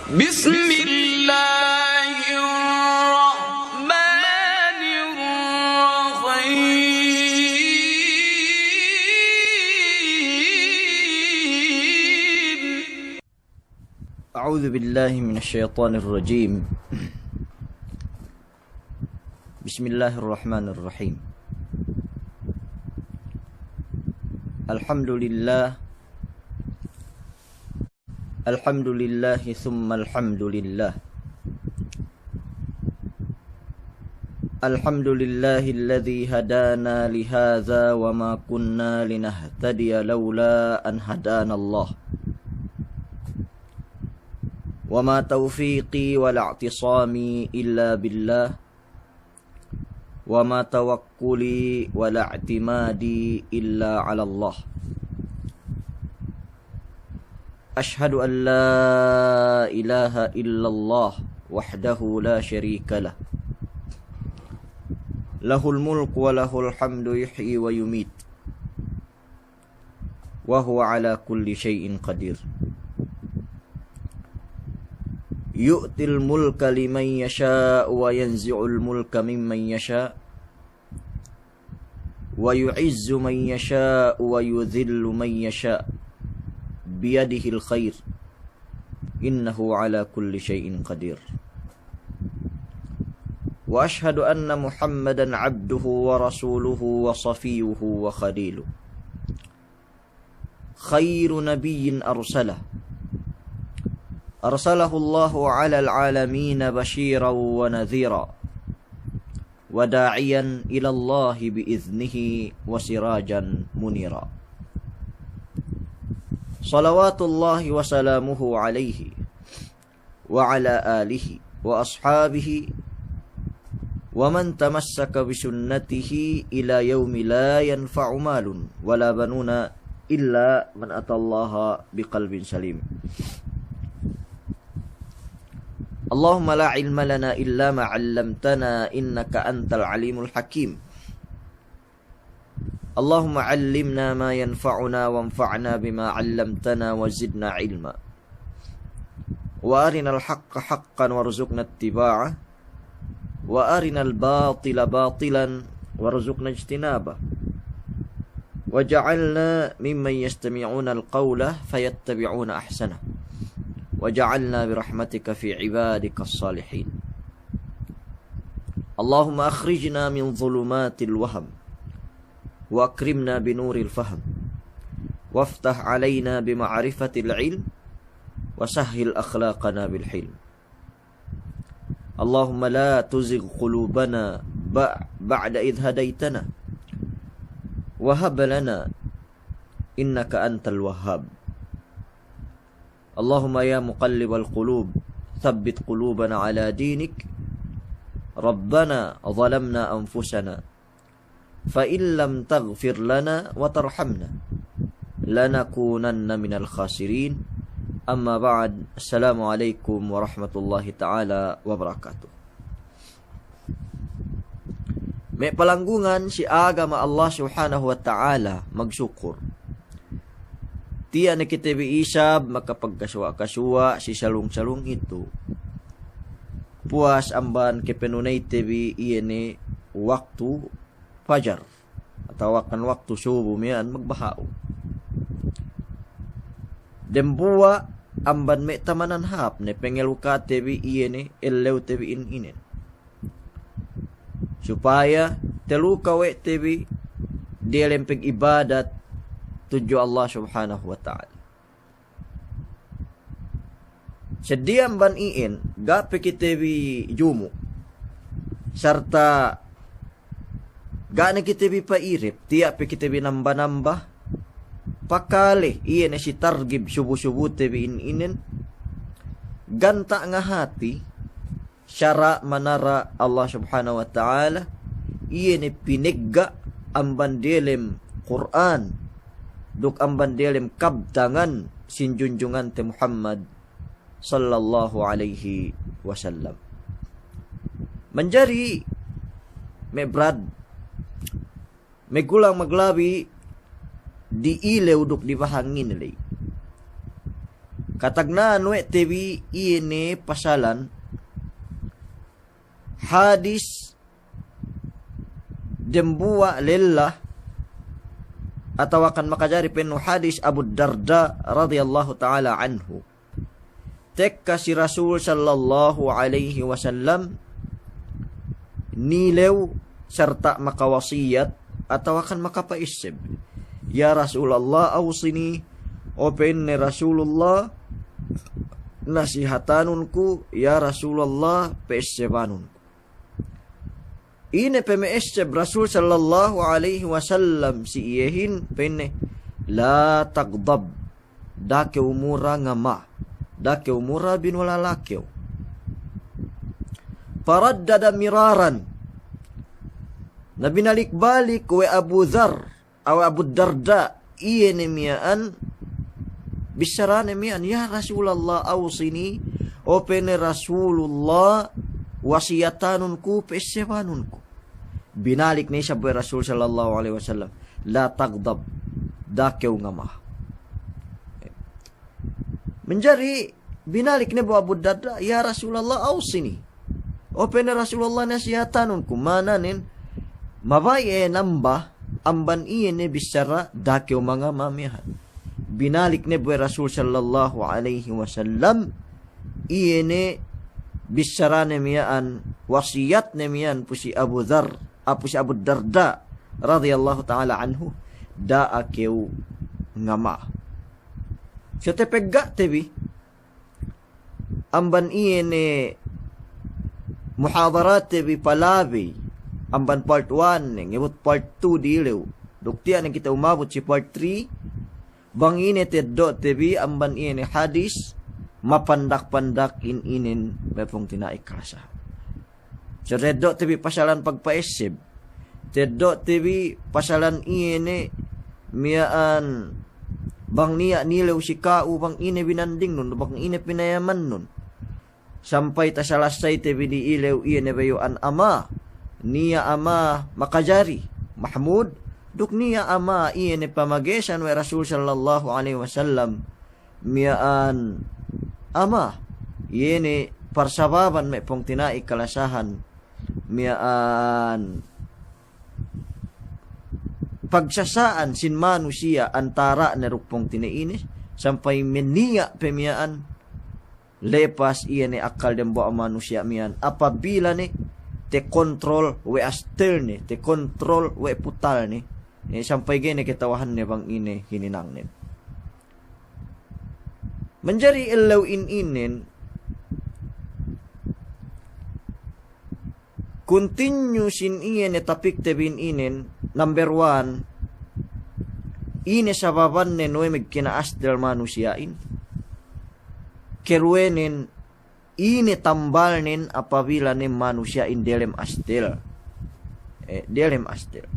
بسم الله الرحمن الرحيم أعوذ بالله من الشيطان الرجيم. بسم الله الرحمن الرحيم. الحمد لله ثم الحمد لله. الحمد لله الذي هدانا لهذا وما كنا لنهتدي لولا أن هدانا الله. وما توفيقي ولا اعتصامي إلا بالله. وما توكلي ولا اعتمادي إلا على الله. أشهد أن لا إله إلا الله وحده لا شريك له. له الملك وله الحمد يحيي ويميت وهو على كل شيء قدير. يؤتي الملك لمن يشاء وينزع الملك ممن يشاء ويعز من يشاء ويذل من يشاء بيده الخير إنه على كل شيء قدير. وأشهد أن محمدا عبده ورسوله وصفيه وخليله خير نبي أرسله الله على العالمين بشيرا ونذيرا وداعيا إلى الله بإذنه وسراجا منيرا. صلوات الله وسلامه عليه وعلى آله وأصحابه ومن تمسك بسنته إلى يوم لا ينفع مال ولا بنون إلا من أتى الله بقلب سليم. اللهم لا علم لنا إلا ما علمتنا إنك أنت العليم الحكيم. اللهم علمنا ما ينفعنا وانفعنا بما علمتنا وزدنا علما. وأرنا الحق حقا وارزقنا اتباعه وأرنا الباطل باطلا وارزقنا اجتنابه وجعلنا ممن يستمعون القول فيتبعون أحسنه وجعلنا برحمتك في عبادك الصالحين. اللهم أخرجنا من ظلمات الوهم وأكرمنا بنور الفهم وافتح علينا بمعرفة العلم وسهل أخلاقنا بالحلم. اللهم لا تزغ قلوبنا بعد إذ هديتنا وهب لنا إنك أنت الوهاب. اللهم يا مقلب القلوب ثبت قلوبنا على دينك. ربنا ظلمنا أنفسنا فإن لم تغفر لنا وترحمنا لنكونن من الخاسرين. أما بعد. السلام عليكم ورحمة الله تعالى wabarakatuh. May palanggungan si agama Allah subhanahu wa ta'ala magsyukur. Tiya na kita biisab makapagkasuwa-kasuwa si salung-salung itu. Puas amban kepenunay tebi iyene waktu fajar atau waktu subuh mian magbahao. Dembuwa amban me tamanan hap ne pengeluka tebi iyene ellew tebi inen. Supaya teluka we tebi dia lempeng ibadat tuju Allah subhanahu wa ta'ala. Sediam ban iin gape kitebi jumu serta gana kitebi pairip tiap kitebi nambah-nambah pakale iyan si targib subuh-subuh tebi inen ganta nga hati syara manara Allah subhanahu wa ta'ala iyan pinigga amban delem Quran duk amban delem kabtangan sinjunjungan te Muhammad sallallahu alaihi wasallam. Menjadi mebrad megulang maglabi di ilew duk di bahangin lay. Katagnan we tebi ini pasalan hadis dembuwa lillah atau akan makajari penuh hadis Abu Darda radhiyallahu taala anhu. Tekka si Rasul sallallahu alaihi wasallam nilew serta makawasiyat atau akan makapaisib. Ya Rasulullah awsini o penne Rasulullah nasihatanunku ya Rasulullah peissebanunku. Ine pemeesceb Rasul sallallahu alaihi wasallam si iyehin penne la tagdab dake umura ngama dake umura bin walalakyo. Paraddada miraran na binalik-balik we Abu Dhar aw Abu Darda iyene miyaan bisarane miyan ya Rasulullah awsini o penne Rasulullah wasiyatanunku peissebanunku. Binalik ni siya Rasul sallallahu alaihi wasallam la tagdab dakew ngama. Menjadi binalik ni Abu Darda ya Rasulullah awsini o penne Rasulullah nasihatanunku mananin mabaye namba amban iene bisara dakew mga mamihan. Binalik ni Rasul sallallahu alaihi wasallam iene bisara nemiyan wasiyat nemiyan pusi Abu Dhar si Abu Darda radhiyallahu ta'ala anhu daakew ngama. So tepegga tebi amban iene muhadarat tebi palabi amban part 1 ngibut part 2 dilew duktian kita umabot si part 3 bang ine teddo tebi amban iene hadis mapandak-pandak inin mepong tinaikrasa. So teddo tebi pasalan pagpaisib teddo tebi pasalan ine miyaan bang niya nilew si kau bang ine binanding nun bang ine pinayaman nun sampai tasalasay tebi di ilew ine bayo an ama niya ama makajari Mahmud duk niya ama ine pamagesan we Rasul sallallahu alaihi wasallam miyaan ama yene parsababan may pong tinai kalasahan miyaan pagsasaan sin manusia antara na rupong tinainis sampai meniya pemiyaan lepas iyan akal dembo manusia miyan apabila ni te kontrol we astel ni te kontrol we putal ni sampai gini ketawahan ni bang ini hininang ni menjadi ilaw inin continue sin iyan tapik tebin inin number 1 ine sababan ne noy megkinaastel manusiain kerwenin ine tambalnin apabila ni manusiain delem astel delem astel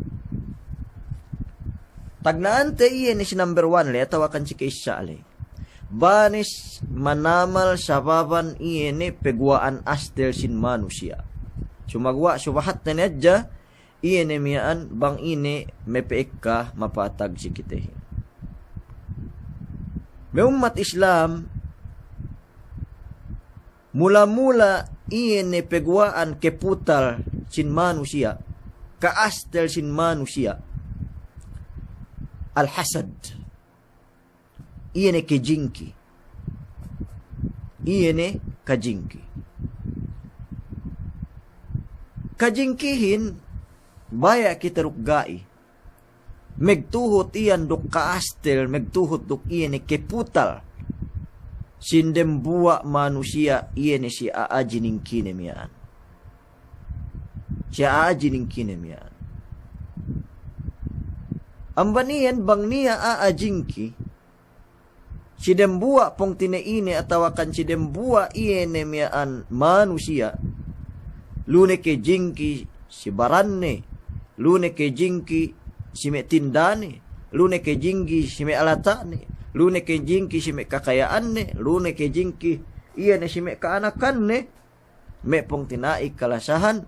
tagnaan te iyan si number 1 le tawakan si kaisa ale banis manamal sababan iene pegwaan astel sin manusia. Sumagwa subahat na nedya iene miyaan bang ine mepeek ka mapatag si kitehin. May umat Islam mula-mula iene pegwaan keputal sin manusia ka astel sin manusia al-hasad iene kejingki iene kajingki kajingkihin baya kita rukgai megtuhot iyan duk kaastel megtuhot duk iene keputal sindembuwa manusia iene si aajining kinemiyaan si aajining kinemiyaan ambanian bang niya aajingki si dembuwa pong tineine atawakan si dembuwa iene miyaan manusia lune ke jingki si baranne lune ke jingki si me tindane lune ke jingki si me alatane lune ke jingki si me kakayaanne lune ke jingki iene si me kaanakanne me pong tinai kalasahan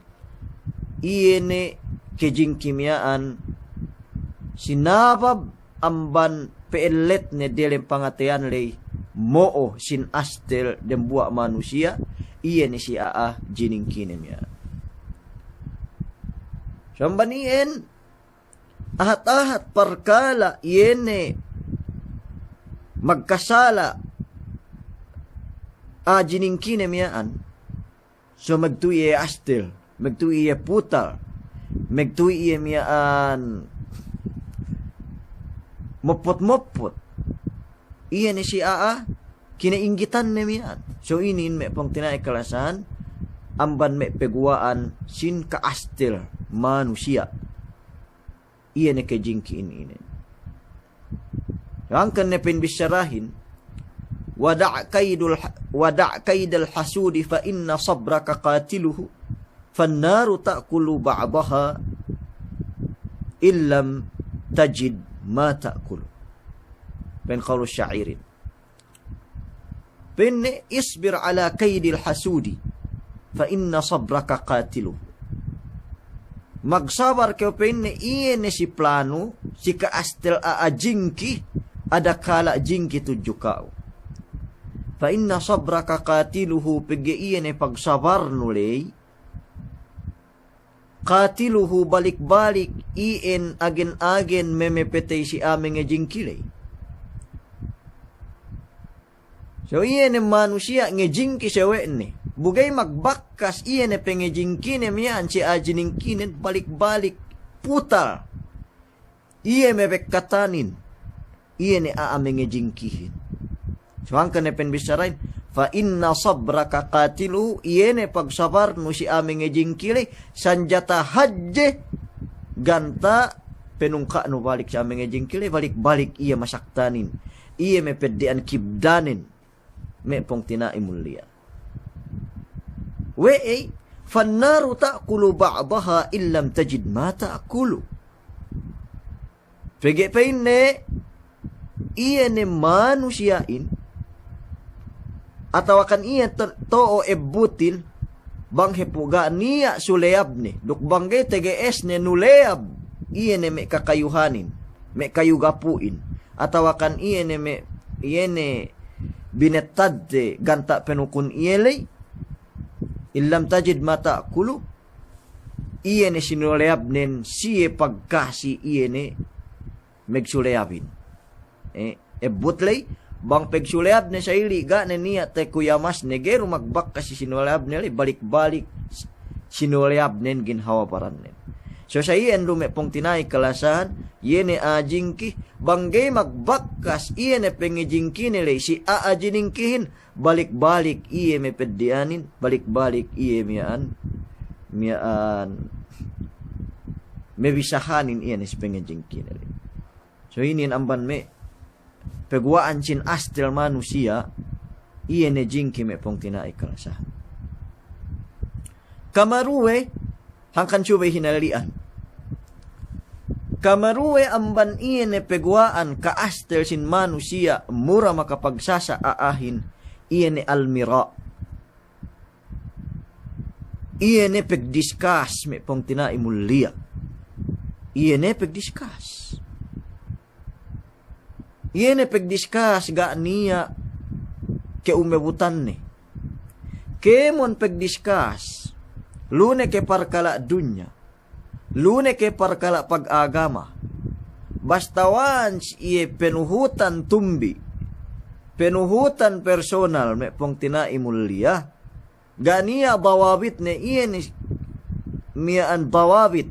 iene ke jingki miyaan sinabab amban peelet ne delem pangatian lay moo sin astel dem buat manusia iya ni si aa jining kinem ya. Sambanien ahat-ahat perkala yene magkasala jining kinem yaan. So magtuye astel, magtuye putal, magtuye miyaan mopot-mopot. Iya ni si aa kinainggitan na miyan. So inin me pong tinaikalasan amban me peguaan sin kaastil manusia. Iya ni kejingki inin. Yang kan nepin bisyarahin wada' kaidal hasudi fa inna sabraka qatiluhu fannaru ta'kulu ba'daha illam tajid ma ta'kulu. Ben qalu syairin. Penne isbir ala kaidil hasudi fa inna sabraka qatiluhu. Magsabar kayo penne iyan si plano si kaastel jingki ada kala jingki tuju kao. Fa inna sabraka qatiluhu pigi iyan pagsabar nulay. Qatiluhu balik-balik iyan agen-agen memepetay si aming jingkilay. So iyan manusia ngejingki sewe ni. Bugay magbakkas iyan pengejingkinem yan si ajiningkinin balik-balik putal. Iyan mepekatanin. Iyan aaming ngejingkihin. So ang kanepen bisarain. Fa inna sabraka qatilu iyan pagsabar no si aming ngejingkili sanjata hadje ganta penungka no balik si aming ngejingkili balik-balik iya masaktanin. Iya mepedian kibdanin. Me pong tinaimulia. We'ay, fannaru ta'kulu ba'daha illam tajid ma ta'kulu. Pege paine, iya ne manusiain, atawakan iya to'o ebutin, bang hepuga niya suleyab ni, dukbangge tegees ne nuleyab, iya ne me kakayuhanin, me kayugapuin, atawakan iya ne me, iya ne, binetadde ganta penukun iyelay illam tajid mata kulu iye ne sinuleyab nen siye pagkasi iye ne megsuleyabin ebutlay bang pegsuleyab ne sa iliga ne niya te kuyamas negero magbak kasi sinuleyab nila balik-balik sinuleyab nen ginhawa paran nen. So sa iyan lume pong tinay kalasan, yene ajingki, banggay magbakkas, iyan pengejingki nila, si aajiningkihin, balik-balik iye may pedianin, balik-balik iye miyaan, may bisahanin iyan is pengejingki nila. So inin amban me, pegwaan sin astel manusia, iyan jingki may pong tinay kalasan. Kamaruwe, hangkan subay hinalian. Kamaruwe amban iyan pegwaan kaastel sin manusia mura makapagsasa aahin iyan almira. Iyan pegdiskas may pong tinaimulia. Iyan pegdiskas. Iyan pegdiskas ga niya ke umebutan ni. Kemon pegdiskas lune ke parkala dunya. Lune ke parkala pag-agama. Basta once iye penuhutan tumbi. Penuhutan personal may pong tinaimulia. Ganiya bawabit ne iye ni miyaan bawabit.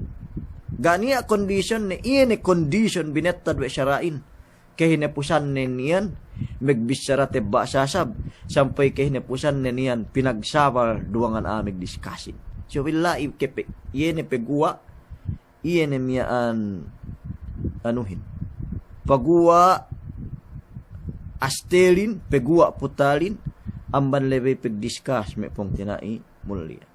Ganiya condition ne iye ni condition binettad we syarain. Kahinapusan ne niyan. Megbisyarate ba sasab. Sampay kahinapusan ne niyan pinagsabar duwangan amig diskasin. So wala ikepe. Iye ni peguwa. Iyan miyaan anuhin. Pagua astelin, pegua putalin, amban lebe pegdiskas may pong tinai mulia.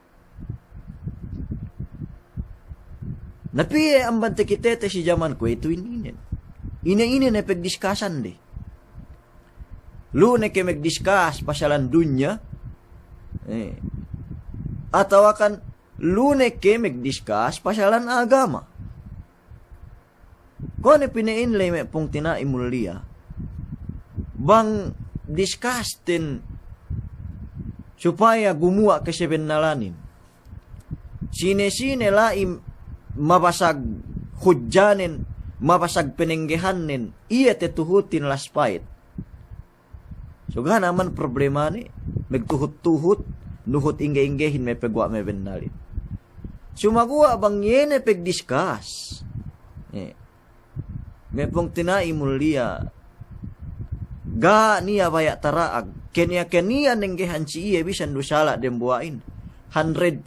Napiye amban tekitete si jaman ko ito ininen. Ina-ina na pegdiskasan de. Lune ke megdiskas pasalan dunya. Atawakan lune ke megdiskas pasalan agama. Kung ano pinainlay may pong tinaimulia, bang discuss supaya gumawa ka siya benalanin. Sine-sine laim mabasag hudyanin, mabasag penenggehanin, iya tetuhutin laspait. So naman problema ni, magtuhut-tuhut, nuhut ingge-inggehin may pagwa may benalin. Sumagwa bang yene pag-discuss. May pong tinai mulia, ga niya baya taraag, kenya nenggehan si iya bisan dusala dem buain. 100%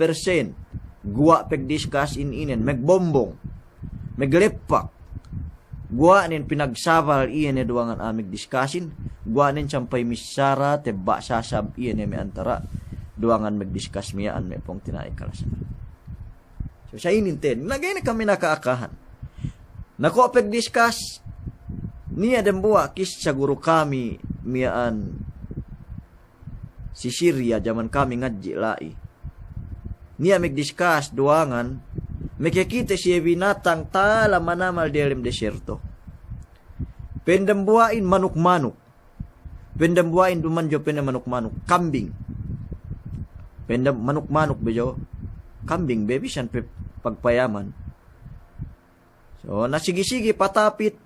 gua pag-discuss inen, magbombong, maglepak, gua nin pinagsabal iyan duangan amig diskasin, gua nin sampay misara, teba sasab iyan may antara, duangan magdiskas miyaan may pong tinay kalasan. So sa inintin, lagay na kami nakaakahan. Nako pag-discuss, niya dembuwa kis sa guru kami miyaan si Syria, jaman kami ngadji lai. Niya magdiscuss duangan, makikita siya binatang tala manamal dalam desierto. Pendembuain manuk-manuk. Pendembuain dumanjo manuk-manuk. Kambing. Manuk-manuk bejo. Kambing, baby, siyan pagpayaman. So, nasigi-sigi patapit.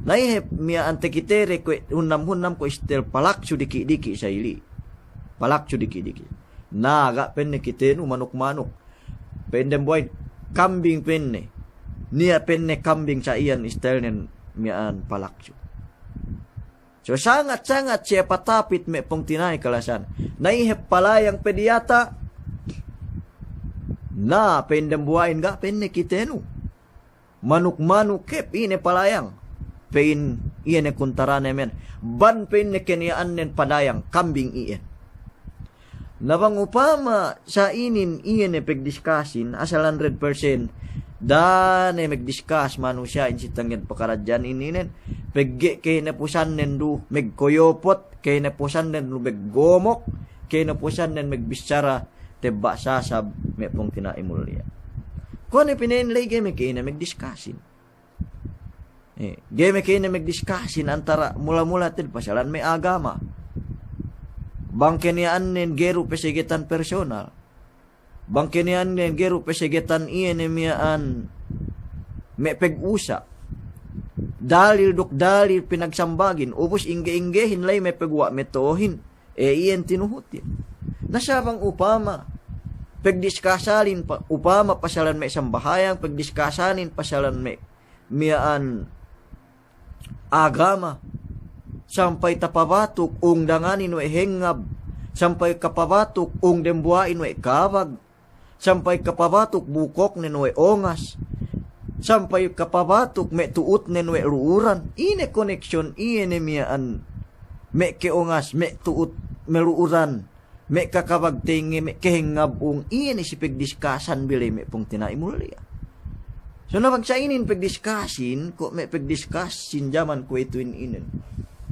Naihip miya antekitere ko hunam-hunam ko istel palakso diki-diki sa ili. Palakso diki-diki. Naga penne kitenu manuk-manuk. Pendem buhay kambing penne. Niya penne kambing sa iyan istelnen miyaan palakso. So sangat-sangat siya patapit may pong tinay kalasan. Naihip palayang pediyata. Na pendem buhayin ga penne kitenu. Manuk-manuk kep ine palayang. Pain iyan e kuntara namin. Ban penne keniyaan nen padayang kambing iyan. Nabang upama sa inin iyan e pagdiskasin asal 100% dan e magdiskas manu siya insitangyan pakaradyan ininen pegge kay napusan nen du megkoyopot kay napusan nen du meggomok kay napusan nen megbisara teba sasab may pong tinaimulya. Kung ipinainlay game kay na magdiskasin. Game kay na magdiskasin antara mula-mula til pasalan may agama. Bangkenian nen geru pesegetan personal. Bangkenian nen geru pesegetan iyan miyaan me peg-usa. Dalil dok dalil pinagsambagin. Ubos ingge-inggehin lay me pegwa metohin. Iyan tinuhutin. Nasabang upama. Pagdiskasalin pa, upama pasalan me sambahayang. Pagdiskasalin pasalan me miyaan agama. Sampay tapabatok ung danganin we hengab. Sampay kapabatok ung dembuain we kabag. Sampay kapabatok bukok nen we ongas. Sampay kapabatok me tuut nen we ruuran. Ine connection ine miyaan. Me ke ongas, me tuut, me ruuran. Me kakabag tingi, me kehengab ung ine si pagdiskasan bili me pong tinaimulya. So nabag sa inin pagdiskasin, ko me pagdiskasin jaman ko ituin inin.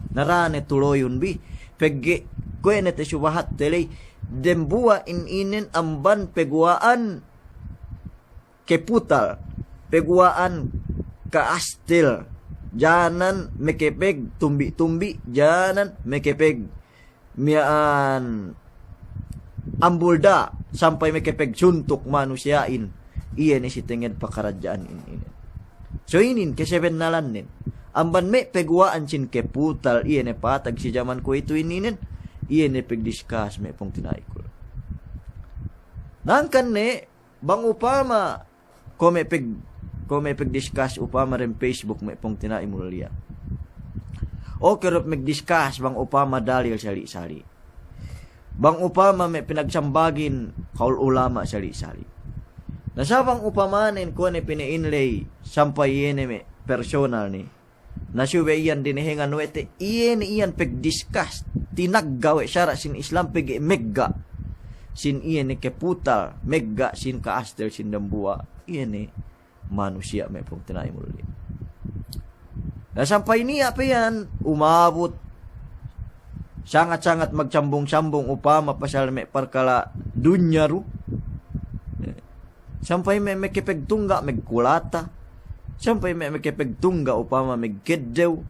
Narane tuloyon bi pegge kuene te subahat tele dembua inen amban peguaan keputal peguaan kaastil janan mekepeg tumbi-tumbi janan mekepeg miaan ambulda sampai mekepeg suntuk manusiain iya ni si tenged pakaradyaan inin. So inin keseven nalan nin amban me pegwaan sin keputal iyan e patag si jaman ko ito ininen iyan e pegdiskas me pong tinaikul. Nangkan ne bang upama ko me pegdiskas upama rin Facebook me pong tinaimulya. O kerop megdiskas bang upama dalil sali-sali. Bang upama me pinagsambagin kaul ulama sali-sali. Nasabang upamanin ko ne pinainlay sampay iyan me personal ni. Nasuwe iyan dinihingan wete iyan pagdiskas tinaggawe syara sin Islam pag megga sin iyan ni keputal megga sin kaastel sin dambua iyan ni manusia may pong tinaimuli. Nasampay niya pa yan umabot sangat-sangat magcambong-cambong upama pasal may parkala dunyaru sampay may kipegtungga megkulata sampay may makipagtungga upama magkeddew.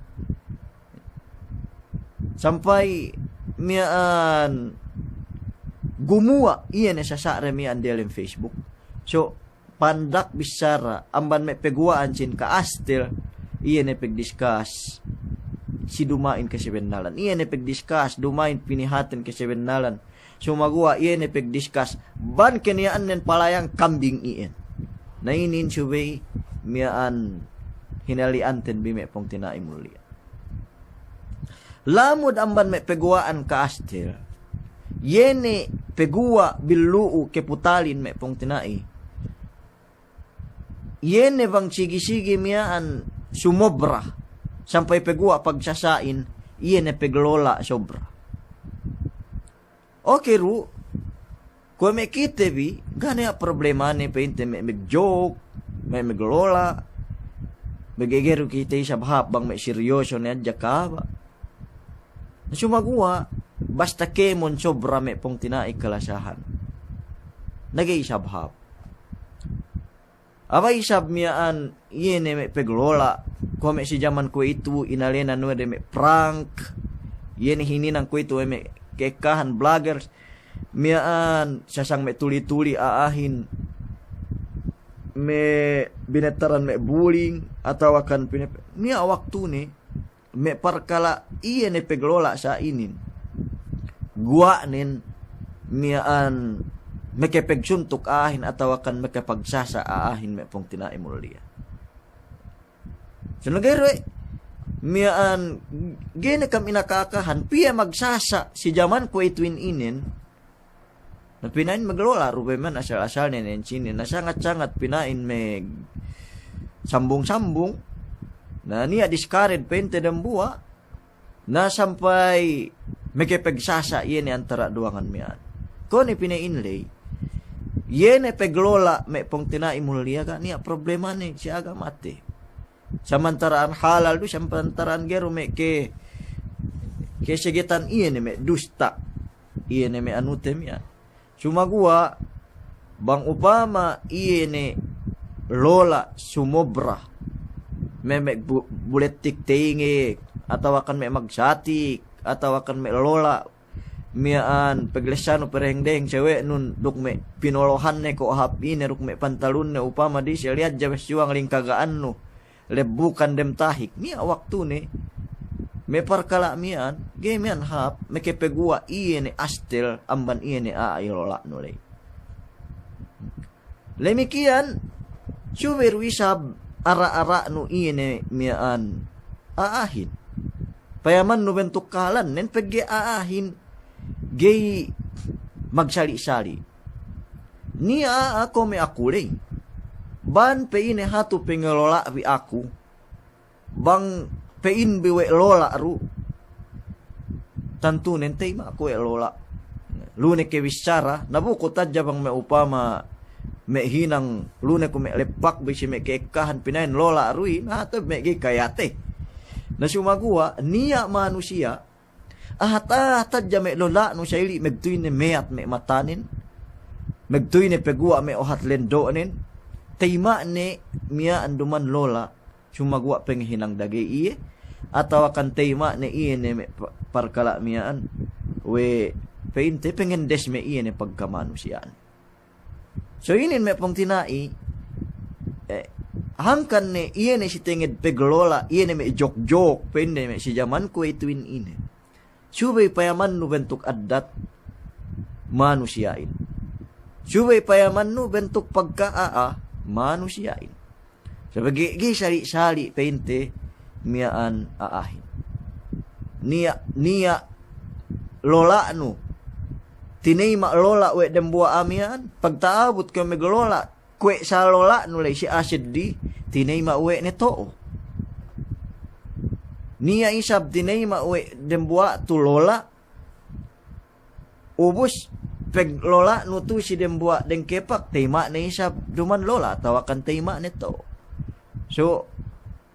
Sampai mian gumua iyan sa sare mian dalam Facebook. So pandak bisara amban may peguaan cin ka astil iyan pagdiscuss si dumain ka sebenalan. Iyan pagdiscuss dumain pinihaten ka sebenalan. So magua iyan pagdiscuss ban keniyaan nen palayang kambing iyan. Nainin subay mian hinalianten bime pong tinaim mulia. Lamod amban may peguaan ka astil. Yene pegua biluu keputalin may pong tinai. Yene bang sige-sige miyaan sumobra. Sampai pegua pagsasain, yene peglola sobra. Okay ru, kung may kitebi, gani a problema ni painte may mag-joke, may maglola, magigero kita sa bahap bang may seryoso na adya ka ba? Sumagua, basta kemon sobra may pong tinaik kalasahan. Nag-iisabhap. Abay isab miyaan, yene may peglola, kome si jaman ko itu, inalena no de may prank, yene hininang ko itu, may kekahan vloggers, miyaan, sasang may tuli-tuli aahin, may binetaran may bullying, atau akan niya waktu ni, may parkala, yene peglola sa inin. Gua nin, miyaan, makipagsuntok ahin ataw akan makipagsasa aahin may pong tinaimulya. So nagayro miyaan gina kam inakakahan piya magsasa si jaman ko itwin inin na pinain maglola rubay man asal-asal nenen sinin na sangat-sangat pinain may sambung-sambung na niya discarded pente ng buwa na sampay makipagsasa yun antara duwangan miyaan. Kung ipinainlay yene peglola may pong tinaimulya ka niya problema ni si aga mati. Samantaraan halal do samantaraan gero may ke sigitan iyan may dusta. Iyan may anutem ya. Sumagua bang upama iyan lola sumobra. May bulet tiktingi ataw akan may magsatik ataw akan may lola miyaan paglasano perengdeng cewek nun duk me pinolohan ne ko hapin ruk me pantalun ne upama di siya liat jabes juang lingkagaan no lebukan dem tahik niya waktu ne me parkala mian gemian hap me kepegua iye ne astel amban iye ne ailola no le lemikian suwer wisab ara-ara no iye ne mian aahin payaman no bentuk kalan nen pegge aahin gay magsali-sali. Niya ako may akulay. Ban peine hatu pengelola vi aku. Bang pein biwe lola ru. Tantu nentay ma ako lola. Lune ke wisara nabuko tadya bang may upama may hinang lune ko may lepak bisi may keekahan pinain lola rui hatu may kayate. Na sumagua niya manusia tadya may lola no siya ili magtuy ni mayat may matanin magtuy ni pegua may ohat lendoanin tayma ni miya anduman lola sumagwa penghinang dagay iye ataw kan tayma ni iye ni parkala miyaan we painte pengendes may iye ni pagkamanusiaan. So inin may pong tinai hangkan ni iye ni si tingid peglola iye ni may joke-joke pende may si jaman ko ituin inin subay payaman no bentuk adat manusiain. Subay payaman no bentuk pagkaa manusiain. So bagi sali-sali painte miyaan aahin. Niya lola no. Tinayma lola we dembua amian pagtaabot ka meglola kwe sa lola no lay si asid di tinayma we neto. Niya isab dinay mauwi dembua tu lola ubus peg lola nutu si dembua deng kepak tema na isab duman lola tawakan tema neto. So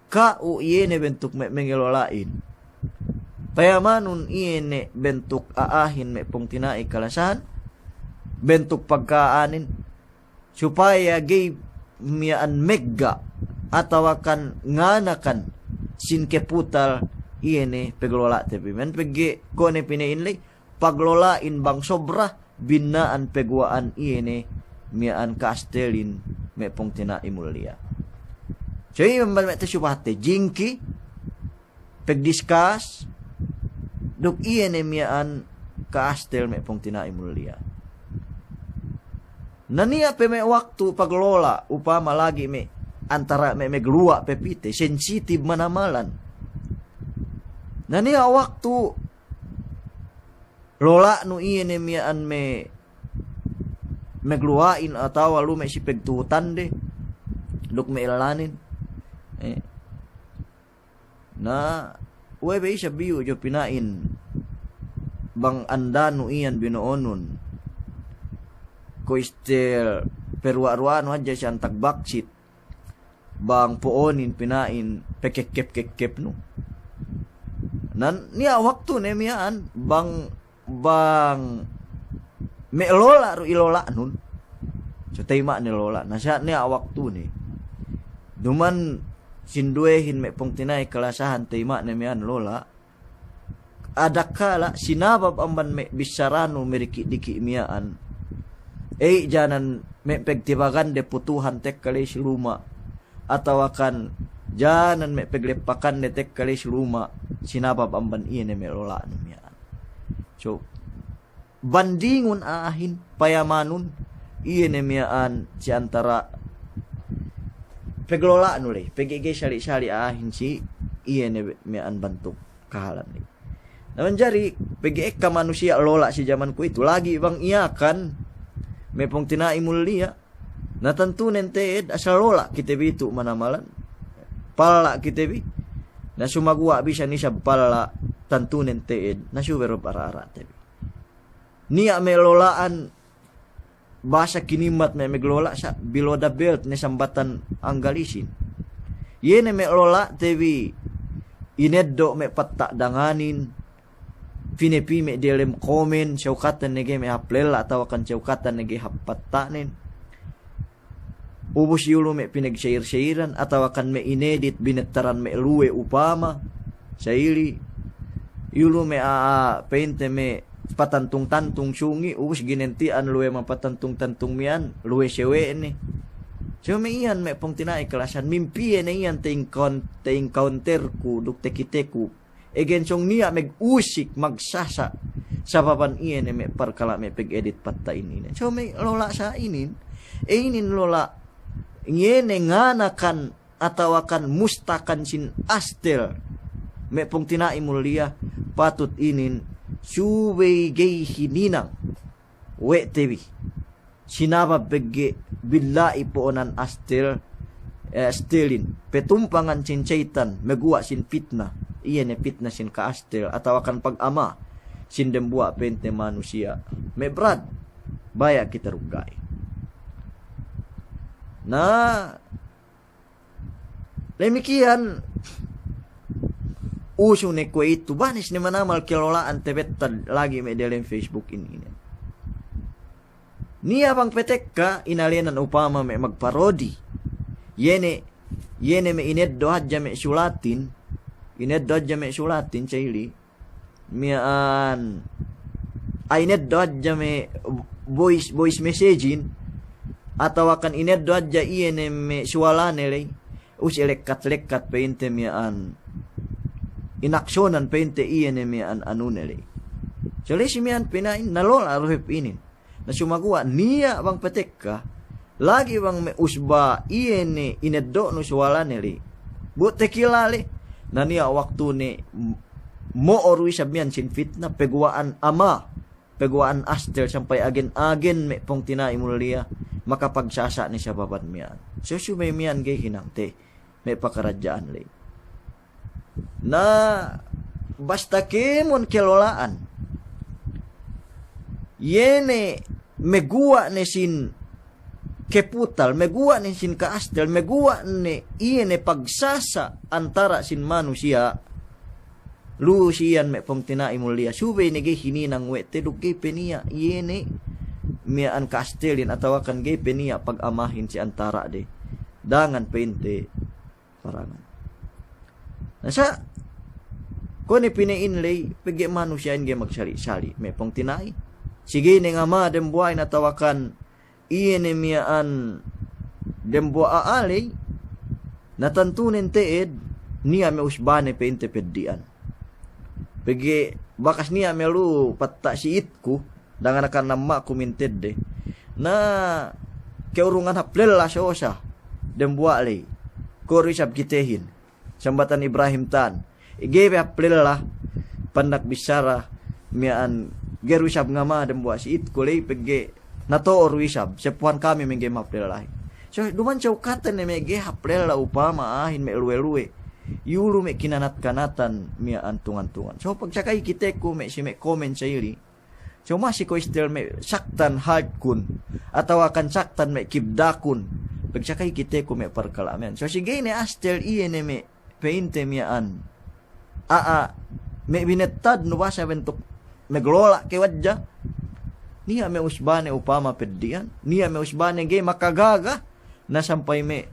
ka iye bentuk mengelolain payamanun iye bentuk aahin me pong tinai kalasan bentuk pagkaanin supaya gay miyaan megga atawakan nganakan sin keputal iene paglola tebi men pegi ko ne pinainli paglolain bang sobra binaan peguaan iene mian kastelin me pong tina imulia. So yung me te subate jingki pagdiscuss dok iene mian kastel me pong tina imulia. Nania pe me waktu paglola upama lagi me antara me meglua pepite sensitif manamalan. Nania waktu lola nu iene mian me megluain atau lu me sipegtutan de duk me ilalanin na webe isa biu jo pinain bang anda nu iyan binoonun ko istel perwa-ruan aja siya tagbaksit bang poonin pinain pekekep nu nan niya waktu ne mian bang me lola ru ilola nun so tema ni lola na siya niya waktu ni duman sinduehin me pong tinay kalasahan tema ni mian lola adakala sinabab amban me bisarano meriki diki miaan janan me pegtibagan de putuhan tek kalis luma atau akan janan me peglepakan de tek kalis luma sinabab amban iyan me lola ni miaan so bandingun ahin payamanun iyan miaan si antara peglola nulay pegege sali-sali ahin si iyan miaan bantuk kahalan ni. Naman jari pege ka manusia lola si zaman ko itu lagi bang iyakan may pong tinaimulia natantunen teed asal lola kita bitu manamalan pala kita bi na sumagwa bisa ni sa pala tantunen teed na subero para tebi niya may lolaan basa kinimat may meglola sa below the belt ni sambatan ang galisin yene may lola tebi ineddo may patta danganin pinepi me dilem komen syaukatan nege me haplela atau akan syaukatan nege hapatanin ubus yulo me pinag-share-sharean atau akan me inedit binetaran me luwe upama saili yulo me painte me patantung-tantung sungi ubus ginentian luwe mapatantung-tantung mian luwe sewe ni so me iyan me pong tinay kalasan mimpi na iyan te encounter ku duk tekiteku again song niya meg-usik magsasa sa papan iyan me parkala me peg-edit patta inin so me lola sa inin inin lola ngene nganakan atau akan mustakan sin astel me pong tinay mulia patut inin suway gay hininang we tebi sinaba begge billahi poonan astel astelin petumpangan sin syaitan megua sin fitna iyan fitna sin ka astel atau akan pag-ama sin dembua pente manusia me brad baya kita rugay na lemikian uso ne ko itu banis ni manamal kilolaan tebetad lagi me dalam Facebook ini niya bang petek ka inalianan upama me magparodi yene me ineddo hadja me sulatin chayli mian ineddo hadja me voice messaging atau akan ineddo hadja iene me sualane lay us lekat painte mian inaksyonan painte iene mian anunele so lesi mian pinain nalola rohep inin na sumagwa niya bang petek ka lagi bang me usba iene ineddo no sualane li but tekilale na niya waktu ni mo orwi sabian sin fitna peguaan ama peguaan astel sampai agen me pong tinay mulia makapagsasa ni sa babat mian so sumay mian gay hinangte me pakarajaan li na basta kemon kelolaan yene megua ne sin keputal megua ne sin kaastel megua ne iene pagsasa antara sin manusia lu siyan me pong tinay mulia subay nege hininang we teduk gay penia iene mian kastelin atau akan gay penia pag-amahin si antara de dangan pente parangan nasa Ko ni pinainlay, pigi manusia nga magsali-sali. May pong tinay. Sige ni nga ma, dembuay natawakan, iyan ni miyaan, dembua aalay, natantunin teed, niya may usbane pa intepedian. Pigi, bakas niya may lu, patta si itko, dangan akan nama kuminted de, na, keurungan haplel la siya, dembua alay, ko risab kitehin, sambatan Ibrahim tan, igebe haplel la, pandak bisara, miyaan, gerwisab nga ma, dembua si itko lay, pigi, nato orwisab, sepuan kami mingge haplel la. So, duman siya ukatan na may haplel la upama, ahin may luwe-luwe, yuro may kinanat-kanatan miya antungan-tungan. So, pag sakay kite ko may si may comment sa ili, so masih ko still may saktan hard kun, atawa kan saktan may kibdakun, pag sakay kite ko may parkalamen. So, sige ni astel iyan may painte miyaan, may binetad no ba sa bentuk meglola kay wadja, niya may usbane upama peddian, niya may usbane gay makagaga, na sampay may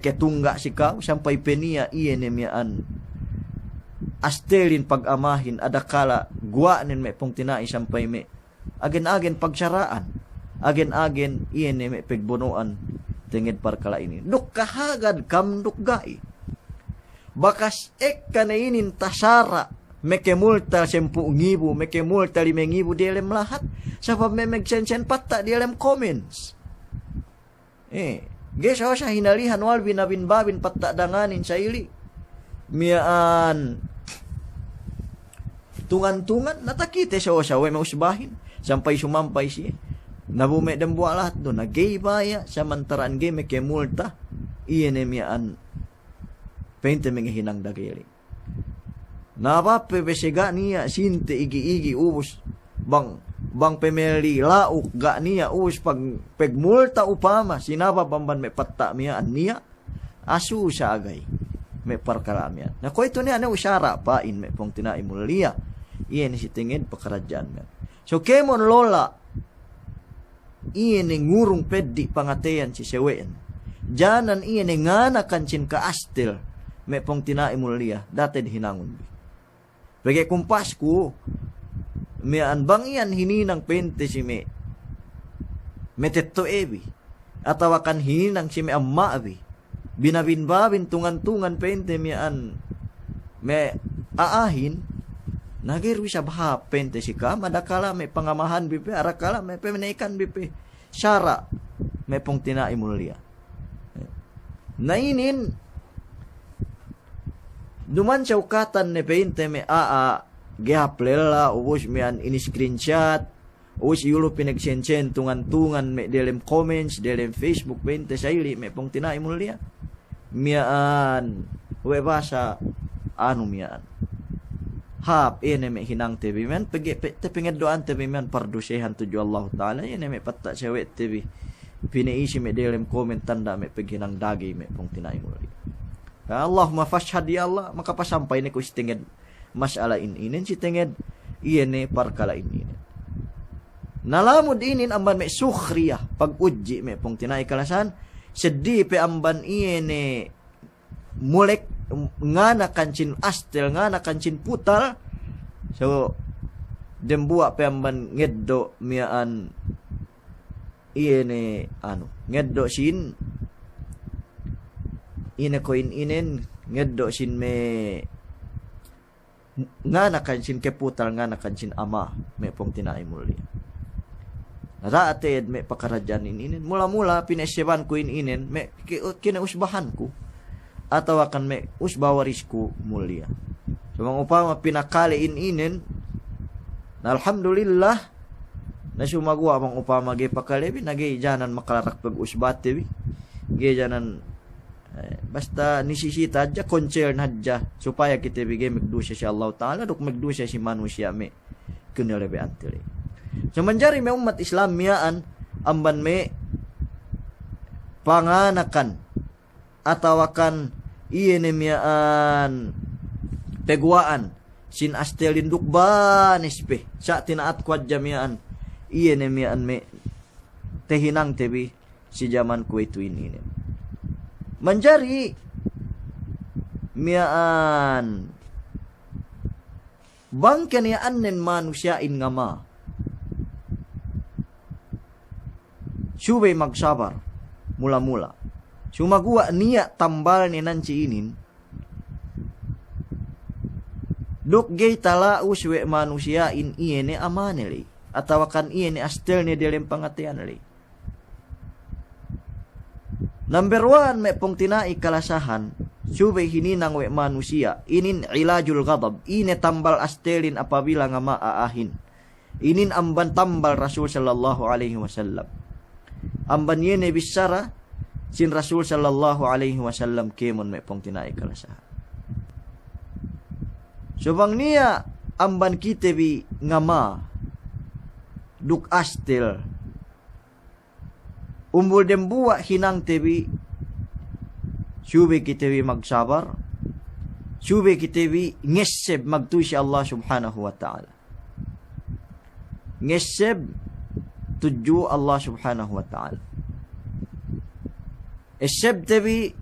ketungga si kao, sampay peniya iyan miyaan astelin pag-amahin adakala guwanin may pong tinai sampay may agen-agen pagsaraan agen-agen iyan may pagbunuan tingid parkala ini duk kahagad kam duk gai bakas ek kanainin tasara may kemulta 10,000 may kemulta 5,000 di alam lahat sa may magsensen patta di alam comments Guys, siya hinalihan wal binabin-babin patdadanganin sa ili. Miyaan tungan-tungan natakite siya way mausbahin. Sampay sumampay siya. Nabume dambua lahat do nagay baya samantaraan gay may kemulta. Iyan miyaan 20 mga hinang dagili. Napapebesiga niya sinte igi-igi ubos bang pemeli lauk ga niya us pagmulta upama sinaba bamban may patta miya niya asu siya agay may parkaramian na ko ito niya na usyara pa in may pong tinaimulia iyan si tingin pakaradyan man so kemon lola iyan ngurong peddi pangateyan si sewen janan iyan nga nakansin ka astil may pong tinaimulia dati hinangon bagay kumpas ko mian bang iyan hininang pente si me metetto ebi atawakan hininang si me amma abi binabin-babin tungan-tungan pente mian me aahin nagirwi sa baha pente si ka madakala may pangamahan bipe arakala may pemenaikan bipe syara may pong tinaimulia nainin duman siya ukatan ni pente me gihaplela ubos mian ini-screenshot ubos yulo pinagsensen tungan-tungan may delem comments delem Facebook bente sayli may pong tinai mulia mian we basa ano mian hap ene may hinang TV man pinged doan TV man pardusehan tuju Allah taala ene may patta sa we TV pinaisi may delem comment tanda may paghinang dagi may pong tinai mulia Allahumma fashhad ya Allah makapasampay ni ko istinged masala inin si tenged iene parkala inin nalamod inin amban may sukhriya pag uji may pong tinay kalasan seddi pe amban iene mulek nga nakancin astel nga nakancin putal so dembua pe amban ngeddo miaan iene ngeddo sin ine koin inen ngeddo sin me nga nakansin keputal nga nakansin ama may pong tinay muli narated may pakaradyan inin mula-mula pinesyeban ko inin may kinausbahan ko atawakan may usbawaris ko mulia so mga upama pinakali inin na alhamdulillah na sumagawa mga upama gay pakalibi nagay janan makalarak pag usbate gay janan basta nisisita adja concern hadja supaya kita bigay magdusya si Allah Ta'ala duk magdusya si manusia me kunilebe antili so manjari may umat Islam miyaan amban me panganakan atawakan iyan miyaan pegwaan sin astelin duk banispe sa tinaat kwadja miyaan iyan miyaan me tehinang tebi si zaman kuwaituin ini manjari miyaan bang kaniyaanen manusiain nga ma. Subay magsabar mula-mula. Sumagawa niya tambal ni nanciinin. Duk gay talaus we manusiain iene amaneli. Atawakan iene astel ni dilem pangatianeli. Number 1, may pong tinai kalasahan, subay hininang we manusia, inin ilajul ghadab, ine tambal astelin apabila nga maaahin. Inin amban tambal Rasul sallallahu alaihi wasallam. Amban yene bisara, sin Rasul sallallahu alaihi wasallam kemon may pong tinai kalasahan. Subang niya, amban kitebi nga ma, duk astel, umbul dem buwa hinang tebi, syubi kitebi magsabar, syubi kitebi ngeseb magtuy si Allah subhanahu wa ta'ala. Ngeseb tuju Allah subhanahu wa ta'ala. Eseb tebi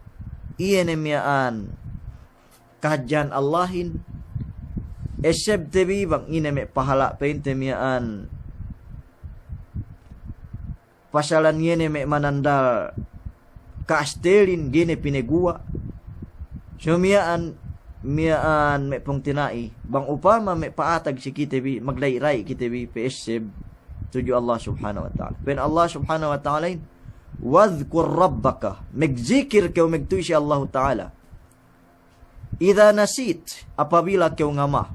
iyenemyaan kahadjan Allahin. Eseb tebi bang ineme pahala pentemyaan pasalan yene me manandal kaastelin gene pinegua. So miyaan me pong tinai bang upama me paatag si kitebi maglairay kitebi PSB tuju Allah subhanahu wa ta'ala. Pen Allah subhanahu wa ta'ala wadhkur rabbaka megzikir kau megtuy si Allah ta'ala. Idha nasit apabila kau ngama.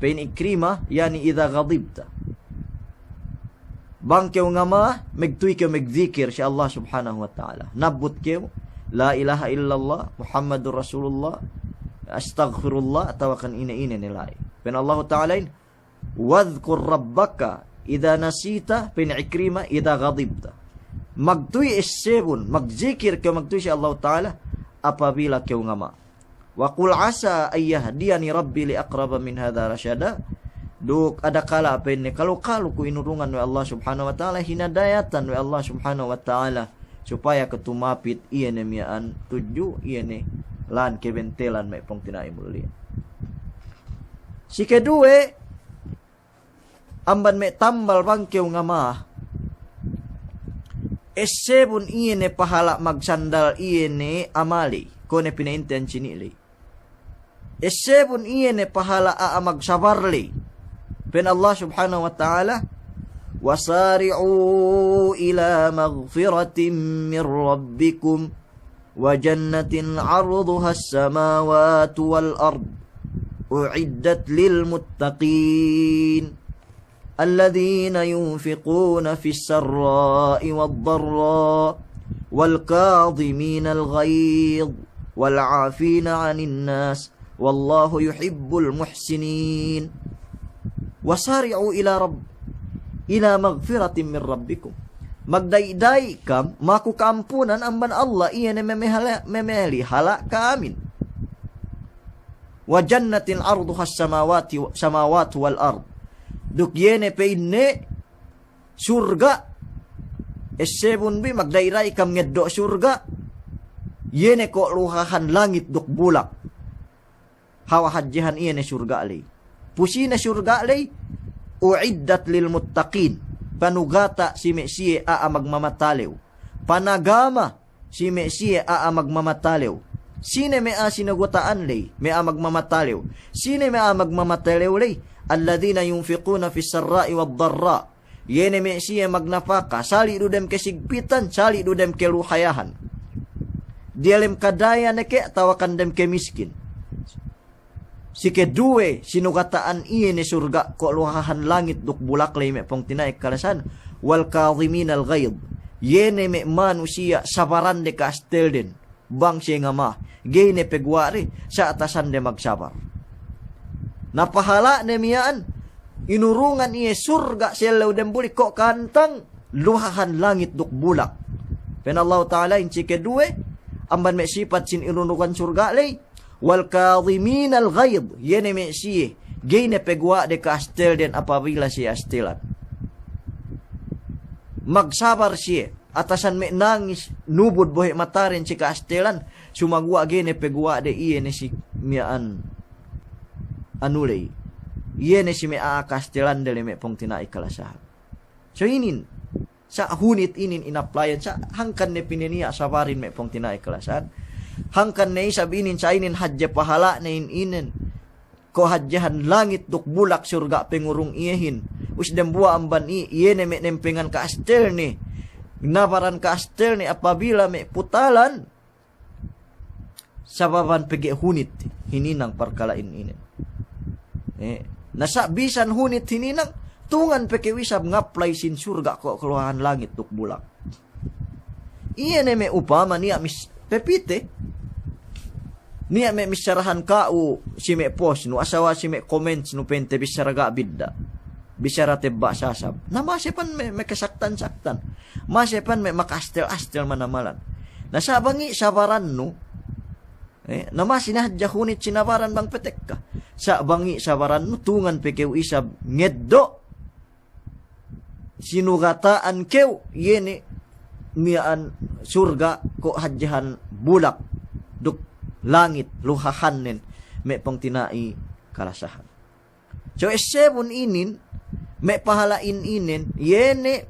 Pen ikrima yani idha ghadibta. Bang kew nga ma, megtuy kew megzikir si Allah subhanahu wa ta'ala. Nabut kew, la ilaha illallah, Muhammadur Rasulullah, astaghfirullah, atawakan ina-ina nilay. Pen Allah ta'ala, wadhkur rabbaka, idha nasita, pen ikrima, idha ghadibta. Magtuy essebun, magzikir kew magtuy si Allah ta'ala, apabila kew nga ma. Wa qul asa ayyahdiyani rabbi li aqraba min hadha rasyada. Duk ada kala apa ini kalau ku inurungan oleh Allah subhanahu wa ta'ala, hinadayatan oleh Allah subhanahu wa ta'ala supaya ketumapit iene miaan tuju iene lan kebentelan may pong tinai mulia. Si kedua amban me tambal bangkew nga ma esebun iene pahala magsandal iene amali kone pinainten sinili. Esebun iene pahala a magsabarli. Pen Allah subhanahu wa ta'ala wasari'u ila maghfiratin min rabbikum wa jannatin 'arduha as-samawati wal ard u'iddat lil muttaqin alladhina yunfiquna fis sarra'i wad dharra wal kadhimina al ghayz wal 'afina 'anil nas wallahu yuhibbul muhsinin. Wasari'u ila maghfiratin min rabbikum. Magdayday kam maku kampunan amban Allah iyan memeli hala ka amin. Wa jannatin arduha samawati wal ard. Duk yene peinne surga. Esebun bi magdayday kam ngeddo surga. Yene ko luhahan langit duk bulak. Hawa hajjihan iyene surga alay. Pusina surga alay, uiddat lil muttaqin. Panugata si Mesiye a magmamatalew. Panagama si Mesiye a magmamatalew. Sine me a sinagutaan lay, me a magmamatalew. Sine me a magmamatalew lay, alladhina yunfiquna fis sarra'i wad dharra. Yene Mesiye magnapaka, sali dudem kesigpitan, sali dudem keluhayahan. Dialem kadaya neke tawakan dem kemiskin. Si kedue sinugataan iye ni surga ko luhahan langit duk bulak lay me pong tinaik kalasan wal kadhimin al ghaid yene me manusia sabaran de kastel din bang siya nga ma gene pegwari sa atasan de magsabar. Napahala ne miyaan inurungan iye surga selaw dem bulik ko kantang luhahan langit duk bulak. Pen Allah ta'ala in si kedue amban me sifat sin inunukan surga lay wal kadhimin al ghaid yene me siye gene pegwa de kastel den apabila siya astelan magsabar siye atasan me nangis nubod bohe matarin si kastelan sumagwa gene pegwa de iye ne si miaan anulay yene si me aakastelan dele me pong tinai kalasahan. So inin, sa hunit inin inaplayan sa hangkan ne pininiya sabarin me pong tinai kalasahan. Hangkan ne sabinin sa inin hadya pahala na inin. Ko hadyahan langit duk bulak surga pengurung iyahin. Usdem buwa amban yene me nempengan ka astel ni. Nabaran ka astel ni apabila me putalan. Sababan pegi hunit hininang perkalain ini. Nasa bisan hunit hininang tungan peki wisab ngaplay sin surga ko keluahan langit tuk bulak. Iya ne me upama niya mis pepite. Niya me misarahan kau si me post no asawa si me comments no pente bisaraga bidda. Bisara tebba sasab. Na masepan me kasaktan-saktan. Masepan me makastel-astel manamalan. Nasa bangi sabaran no nama sinahadya hunit sinabaran bang petek ka. Sa bangi sabaran nutungan pekew isab ngeddo. Sinugataan kew yene miyaan surga ko hadyahan bulak duk langit luhahanen me pang tinai kalasahan. So esebun inin me pahalain inin yene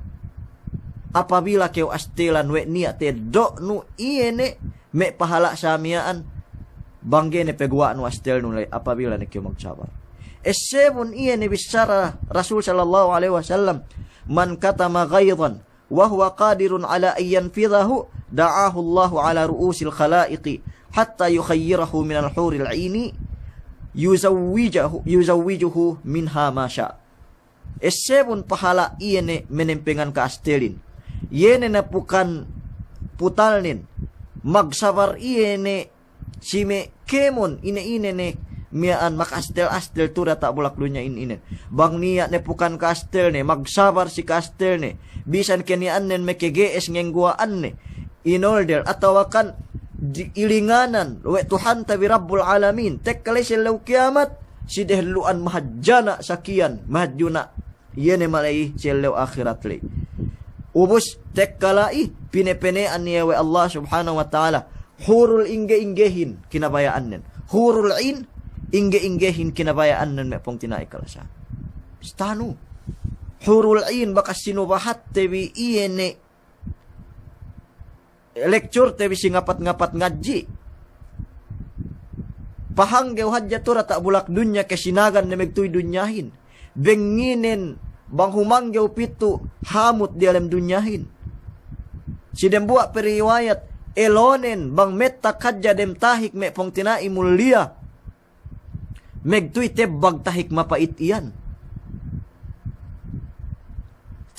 apabila kew astelan we niya te do nu yene me pahala samiyaan bangge ne pegwa no astel no apabila ne kyo magsabar. Esebun iya ne bisara Rasul sallallahu alaihi wasallam man katama ghaidan wa huwa qadirun ala an yanfidhahu da'ahu Allah ala ru'usil khalaiqi hatta yukhayyirahu min al-huril 'aini yuzawwijuhu minha ma sya. Esebun pahala iya ne menempengan ka astelin. Yene na pukan putalnin magsabar iya ne si me kemon ine ne miaan makastel-astel tura tak bulak dunya inen. Bang niya ne pukan kastel ne magsabar si kastel ne. Bisan kenian nen me kegees ngengguaan ne. In order atawakan ilinganan we Tuhan tabi Rabbul Alamin. Tek kali silaw kiamat si dehluan mahadjana sakian mahadjuna. Yene malay silaw akhirat li. Ubus tek kalai pinepenean niya we Allah subhanahu wa ta'ala. Hurul ingge-inggehin kinabayaan nen. Hurul in ingge-inggehin kinabayaan nen me pong tinai kalasan. Stanu. Hurul in bakas sinubahat tebi iyene lecture tebi singapat-ngapat ngaji. Pahanggew hadya tura tak bulak dunya kesinagan na megtuy dunyahin. Benginen bang humanggew pitu hamut di alam dunyahin. Sidembuak periwayat elonen bang metta kadya dem tahik me pong tinai mulia. Megtuy tebbag tahik mapait iyan.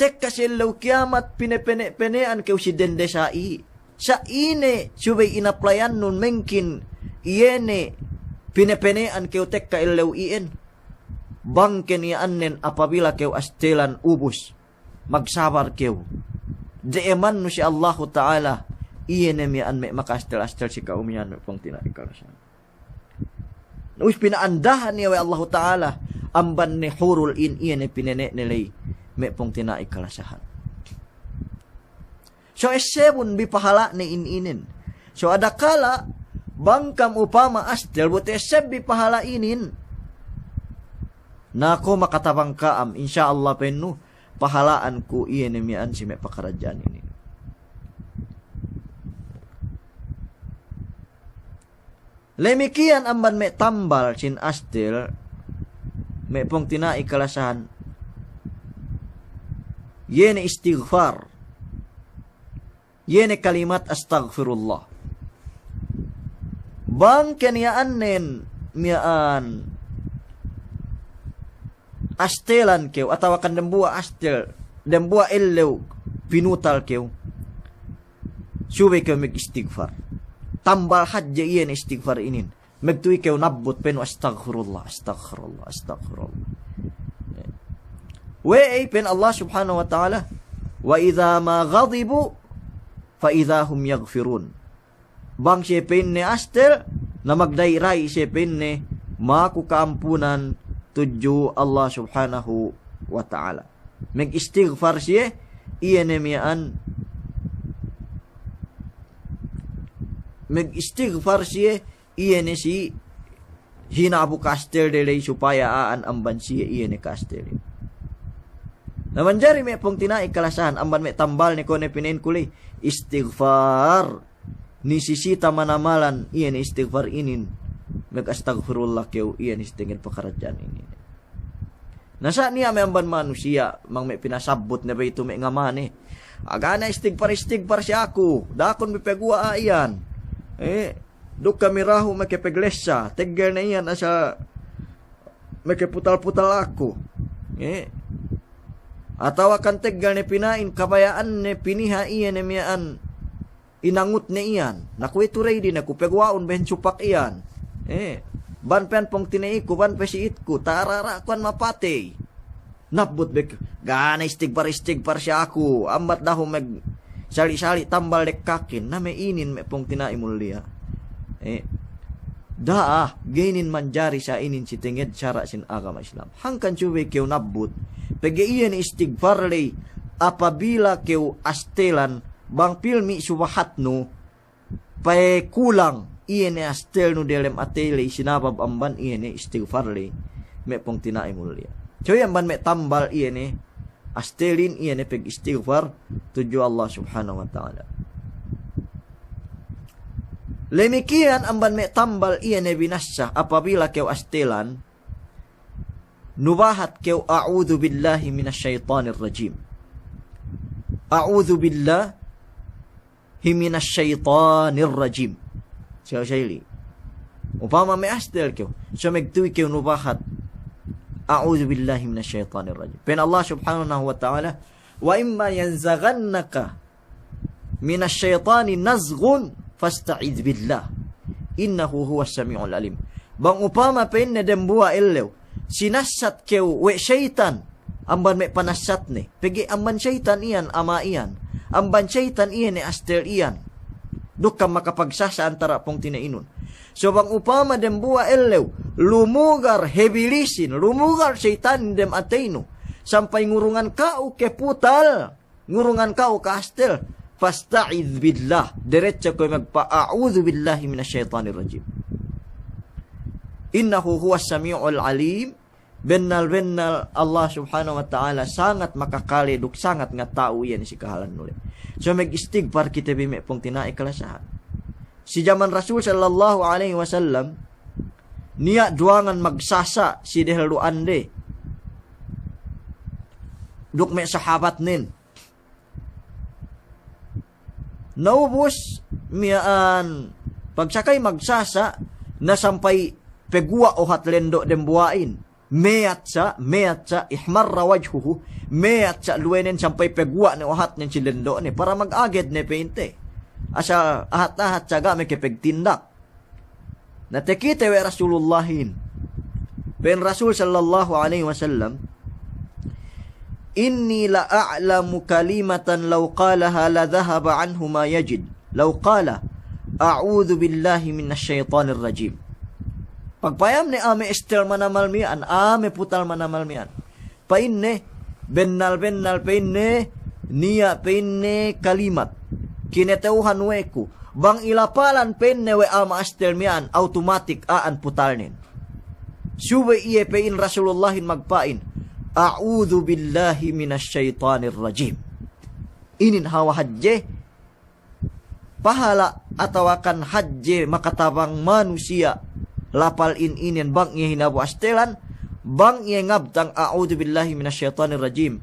Tek kasilaw kiamat pinepene-penean kew si dende sai. Sa ine subay inaplayan nun mengkin iyene pinepenean kew tek kailaw ien. Bang kenian nen apabila kew astelan ubus. Magsabar kew. Deeman no si Allah Ta'ala iyene mian me makastel-astel si kaumian me pong tinakikalasan. Nuis pinaandahan niya wa Allah Ta'ala amban ni hurul in iyene pinene nilay me pong tinakikalasahan. So esebun bipahala ni inin. So adakala bangkam upama astel buti eseb bipahala inin. Nako makatabang kaam insyaallah pennu pahalaan ku iyene mian si me pakarajaan ini. Lemikian amban me tambal sin astil me pong tinai kalasahan yene istighfar yene kalimat astaghfirullah bang keniyaan nen miaan astelan kew atawa kan dembua astel dembua ellew pinutal kew suwe kew mig istighfar tambal hadja iyan istighfar inin. Magtuwi kayo nabot pen astaghfirullah, astaghfirullah, astaghfirullah. Wei pen Allah subhanahu wa ta'ala. Wa idha ma ghadibu fa idha hum yaghfirun. Bang siya pen ni astel na magdairay siya pen ni maku kaampunan tuju Allah subhanahu wa ta'ala. Mag-istighfar siya iyan emiyaan mag-istighfar siya iyan si hinabu kastel dele supaya aan amban siya iyan ni kastel. Naman jari may pong tinai kalasahan amban may tambal ni kone pinain kuli istighfar ni sisita manamalan iyan istighfar inin mag-astaghfirullah keu iyan istingin pakarajaan ini. Nasa niya may amban manusia mang may pinasabot na ba ito may ngaman agana istighfar siya ako dakon may pagwa iyan duk kami raho makipeglesya tegger na iyan asa makiputal-putal ako atawa kan tegger ni pinain kabayaan ni piniha iyan ni miyaan inangut ni iyan nakuituray din ako pagwaon ben supak iyan ban pen pong tinai ko ban pesiit ko tarara kuan mapatay napbut bek gana istighfar siya ako amat daho mag sali-sali tambal dek kakin na may inin may pong tinai mulia gainin manjari sa inin si tinged syara sin agama Islam hangkan cuwe keu nabbut pege iyan istighfar lay apabila keu astelan bang pilmi subahat no pay kulang iyan astel no delem atele sinabab amban iyan istighfar lay may pong tinai mulia choy amban may tambal iyan astelin iyan peg istighfar tuju Allah subhanahu wa ta'ala. Lemikian amban me tambal iyan binasya apabila keu astelan nubahat keu a'udzu billahi minasyaitonir rajim. A'udzu billahi minasyaitonir rajim. Syali. Upama me astel keu, so megtuy keu nubahat a'udzu billahi minasyaitonir rajim. Pen Allah subhanahu wa ta'ala wa imma yanzaghannaka minasyaitani nazghun fasta'idz billah innahu huwas samiul alim. Bang upama pen na dembua ellew sinasat keu we syaitan amban me panasat ni pegi amban syaitan iyan ama iyan amban syaitan iyan ni astel iyan dukka makapagsasa antara pong tinainon. So bang upama dembua ellew lumugar hebilisin lumugar syaitan dem atayno sampai ngurungan kau ke putal ngurungan kau ka astel fasta'idz billah diretso ko magpa-a'udzu billahi minasyaitonir rajim innahu huwas samiul alim. Bennal Allah subhanahu wa ta'ala sangat makakali duk sangat nga tao yan si kahalan nuli. So mag-istighfar kita bime pong tinai kalasahan si zaman Rasul sallallahu alaihi wasallam niya duangan magsasa si dehel duande duk may sahabat nin naubos miyaan pagsakay magsasa na sampay pegwa o hatlendo dembuain meyat sa ihmarra wajhuhu meyat sa luwenen sampay pegwa ni ohat nin silendo ni para mag-aged ni peinte asa ahat-ahat saga may kipegtindak natekite we Rasulullahin pen Rasul sallallahu alaihi wasallam inni la a'lamu kalimatan law qalaha la dhahaba anhu ma yajid law qala a'udzu billahi minasyaitonir rajim. Pagpayam ni ame estel manamalmian ame putal manamalmian painne bennal painne niya painne kalimat kineteuhan weku bang ilapalan penne we ama astel mian automatic aan putalnin suwe iye pein Rasulullahin magpain a'udzu billahi minasyaitonir rajim. Inin hawa hadje pahala atawakan hadje makatabang manusia lapal inin bang iye hinabu astelan bang iye ngabtang a'udzu billahi minasyaitonir rajim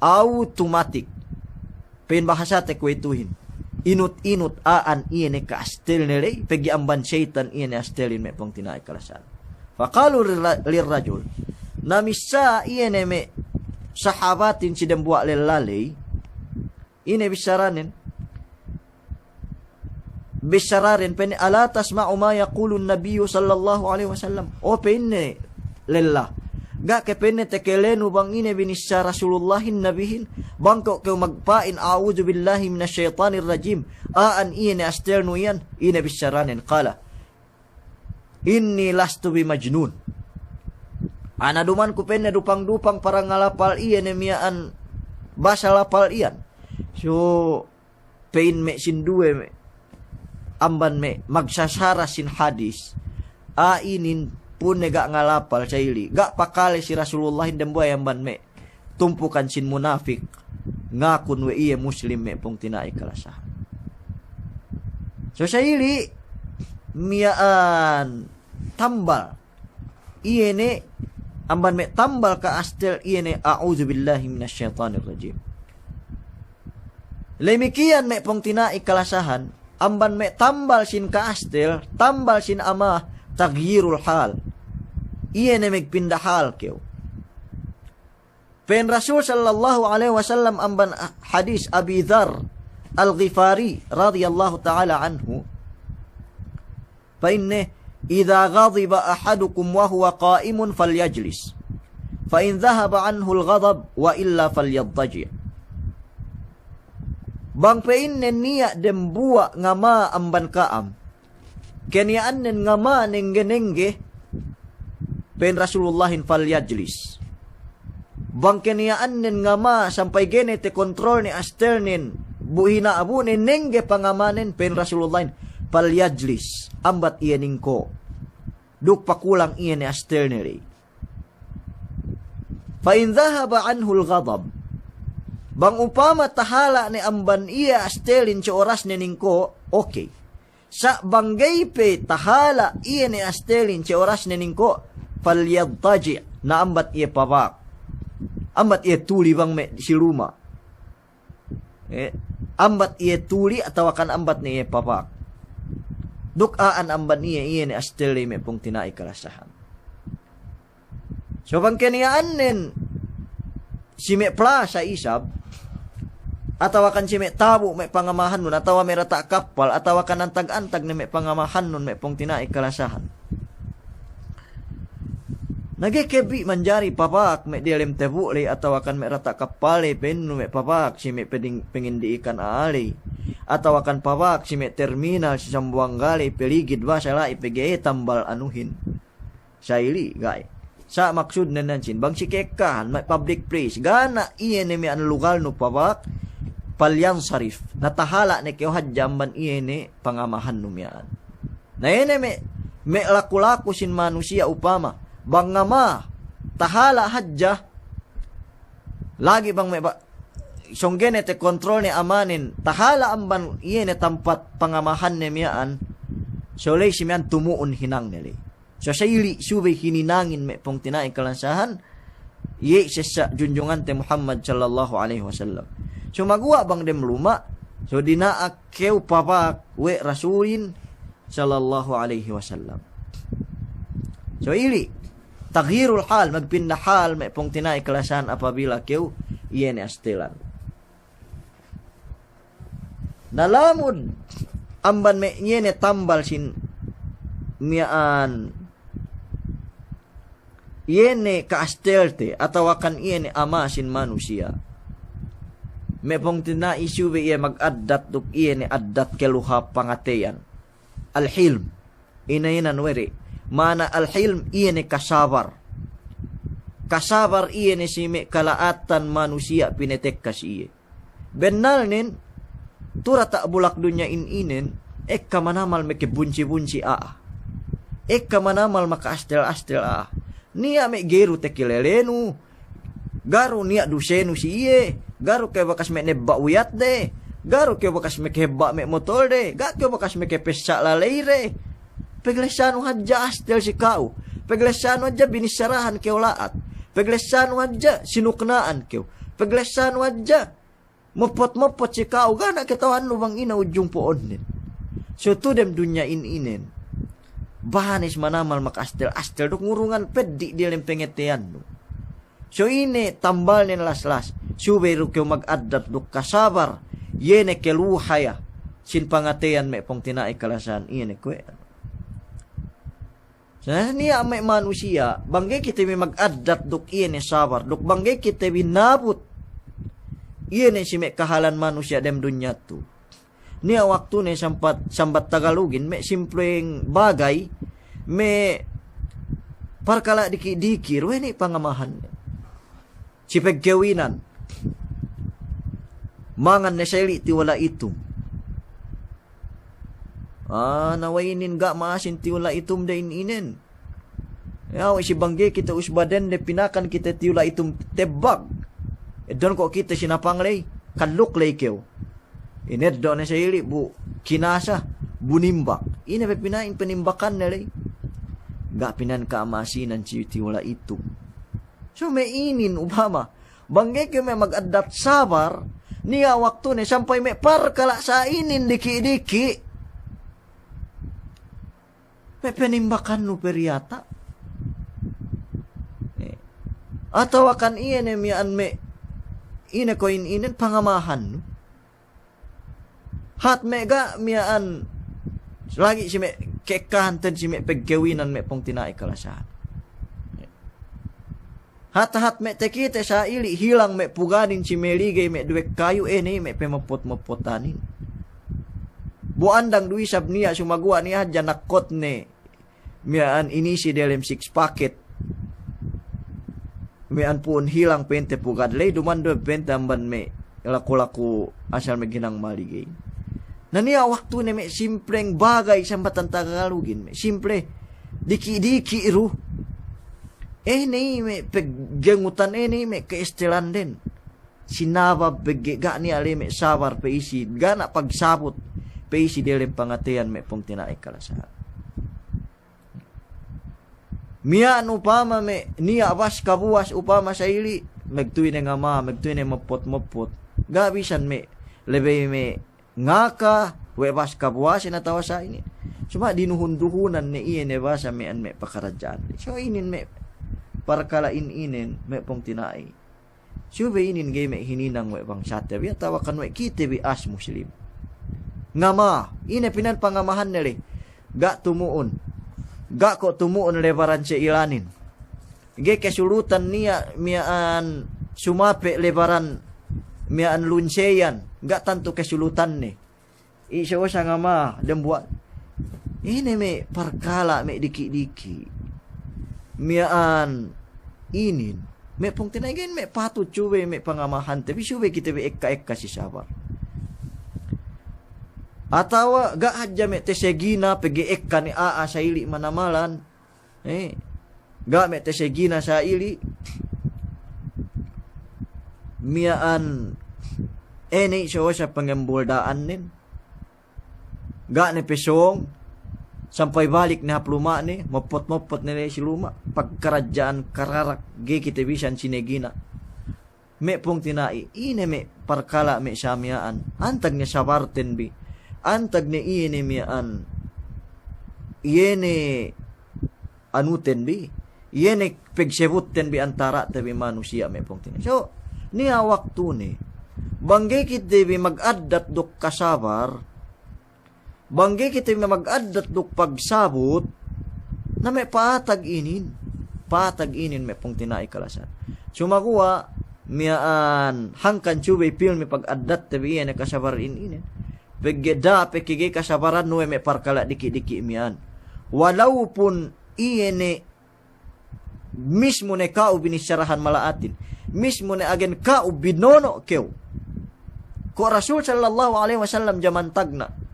automatic pen bahasa te kwetuhin inut-inut aan iye ne ka astel nere pegi amban syaitan iye ne astelin me pong tinai kalasan. Faqalu lirrajul namisa iye ne me sahabatin si dembua lellalay ine bisararin pen ala tasma'u ma yaqulu an-nabiy sallallahu alaihi wasallam o penne lella ga ke penne tekelenu bang ine binissa Rasulullahin nabihin bangko ke magpain a'udzu billahi minasyaitonir rajim aan ine astelnu yan ine bisaranin qala inni lastu bimajnun ana duman ku penne dupang-dupang para ngalapal iyan miaan basa lapal iyan so pain me sinduwe me amban me magsasara sin hadis ainin pun gak ngalapal caili. Gak pakale si Rasulullah hindam buhay amban me. Tumpukan sin munafik. Ngakun we iya muslim me pong tinai kalasahan. So caili. Miaan. Tambal. Iya ne. Amban me tambal ka astel iya ne. A'udzubillahi minasyaitanirrajim. Lemikian me pong tinai kalasahan. Amban me tambal sin ka astel. Tambal sin amah. Tagyirul hal. Iya ne megpindah hal kyo. Pen Rasul sallallahu alaihi wasallam amban hadis Abi Dzar Al-Ghifari radhiyallahu ta'ala anhu. Fa inna idza ghadiba ahadukum wa huwa qa'imun falyajlis. Fa in dhahaba anhu al-ghadab wa illa falyadtaji'. Bang pein niya dembua ngama amban kaam. Keniaan nen ngama nengge pen Rasulullahin falyajlis. Bang keniaan nen ngama sampai gene te kontrol ni asternin buhina abu nengge pangamanen pen Rasulullahin falyajlis. Ambat iya ningko. Duk pakulang iya ni asterniri. Fa in dhahaba anhu al-ghadab. Bang upama tahala ni amban iya astelin ci oras ni ningko, okay. Sa banggay pe tahala iya ni astelin ci oras ni ningko, falyadtaji na ambat iya pabak. Ambat iya tuli bang me si rumah. Ambat iya tuli atau akan ambat ni iya pabak. Dukaan amban iya ni asteli me pong tinai kalasahan. So bang keniyaan nen si me pla sa isab, atau akan si me tabu me pangamahan nun, atau me rata kapal, atau akan antag-antag na me pangamahan nun me pong tinai kalasahan. Nagekebi manjari papak me dilem tebuli, atau akan me rata kapal penu me papak si me pengin diikan aali, atau akan papak si me terminal si sambuang gali peligid ba sala ipege tambal anuhin. Saili gay. Sa maksud na nansin bang si kekahan may public place gana iye ne me an lugal no papak palyan sarif natahala ne kyo hadjamban iye ne pangamahan numyaan. Na ene me laku-laku sin manusia upama bang ngama tahala hadja lagi bang me ba songgene te kontrol ni amanin tahala amban iye ne tempat pangamahan ne miyaan solay si miyan tumuon hinang nili. So sayili subay hininangin me pong tinai kalansahan ye sa junjungan te Muhammad sallallahu alaihi wasallam. So magwa bang dem luma so dinaak kew papak we rasulin sallallahu alaihi wasallam. So ili taghirul hal magpindah hal me pong tinai kalansahan apabila kew iye ni astelan. Nalamud amban me iye ni tambal sin miaan iene kaastelte atau akan iene amasin manusia. Mepong tina isuwe iye mag-addat duk iene addat keluha pangateyan. Al-hilm. Inayinan weri. Mana al-hilm iene kasabar. Kasabar iene sime kalaatan manusia pinetek kasi iye. Benal nin, tura tak bulak dunya inin, ekka manamal meke bunci-bunci ekka manamal maka astel-astel Nia me geru tekilelenu. Garu nia dusenu si iye. Garu kaya bakas me nebba uyat de. Garu kaya bakas me keheba me motor de. Gak kaya bakas me kepesa laleire. Peglesanu hadja astel si kau. Peglesanu hadja binisarahan keo laat. Peglesanu hadja sinuknaan keo. Peglesanu hadja mopot-mopot si kau. Gana ketawan lubang ina ujung poon. So to dem dunya inin. Bahanis manamal makastel-astel duk ngurungan pedi di lem pengetean do. So ini tambal nin las-las. Suberu kyo mag-addat duk kasabar. Yene keluhaya. Sin pangatean me pong tinai kalasan. Yene kwe. So niya may manusia. Banggay kita may mag-addat duk yene sabar. Duk banggay kita binabot. Yene si may kahalan manusia dem dunya tu. Niya waktu ni sambat Tagalogin me simpleng bagay me parkala dikir weni pangamahan si pegkewinan mangan na seli ti wala itum nawainin ga maasin ti wala itum da inin Yaw, si bangge kita usbaden de pinakan kita tiula itum tebag. Doon ko kita sinapanglay, kaluk lay kew. Ined doon na sa hili, bu, kinasa, bunimbak. Ina pinain panimbakan na lay. Gapinan ka amasinan si tiula itu. So may inin upama. Bangge kayo may mag-adapt sabar, niya waktu ni sampay may parkala sa inin diki-diki. May panimbakan no peryata. Ataw akan iyan miyan may ina ko inin pangamahan no. Hat mega miyan lagi si may kekahantan si may paggawinan may pong tinay kalasahan. Hat me tekite sa ili hilang me puganin si meligay me duwek kayo ene me pemapot-mapotanin. Buandang duisab niya sumagwa niya dyan nakot ne miyan inisi delem 6 packet. Miyan pun hilang pente pugad lay dumando pente amban me laku-laku asal me ginang maligay. Na niya waktu ne me simpleng bagay sa matantagalugin me simple diki-diki iru. Ni me peggengutan ni me keistilan din. Sinabab pegga ni ali me sabar pe isi gana pagsabot pe isi delem pangatian me pong tinaay kalasahan. Mian upama me niya awas kabuas upama sa ili magtuy na nga ma magtuy na mapot-mapot. Gabisan me lebe me ngaka webas kabuas na tawa sa ini. Cuma dinuhun-duhunan ni iyan ne basa me an me pakarajaan. So inin me para kala inin may pong tinay. Sube inin gay may hininang may pang sate. Biya tawakan may kite bi as muslim. Ngama, ina pinan pangamahan nili. Ga tumuon. Ga ko tumuon lebaran sa ilanin. Gay kesulutan niya miyaan sumape lebaran miyaan lunseyan. Ga tanto kesulutan ni. Isa sa ngama dan buat. Ini may parkala may diki-diki. Miyaan inin may pong tinaygain may patut suwe may pangamahan tapi suwe kita may ekka si sabar atawa ga hadya may tesegina pegi ekka ni aa sa ili manamalan ga may tesegina sa ili miyaan eni so sa pangambuldaan nin ga ni pesong sampai balik na pluma ni mapot-mapot nila si luma pagkarajaan kararak ge kita bisan sinegina me pong tinai ine me parkala me samyaan antag niya sabarten bi antag ni ine mian iene anuten bi iene pegsebutten bi antara tabi manusia me pong tinai so niya waktu ni bangge kita bi mag-addat dok kasabar bangge kita mag-addat duk pagsabot na may patag inin may pong tinay kalasan. Sumaguwa miyaan hangkan chubay pil may pag-addat tabi yan kasabar inin. Pagda pekigay kasabaran no may parkala diki-diki miyan. Walau pun iyene mismo ne kao binisarahan malaatin. Mismo ne agen kao binono kew. Ko Rasul sallallahu alaihi wasallam jamantag na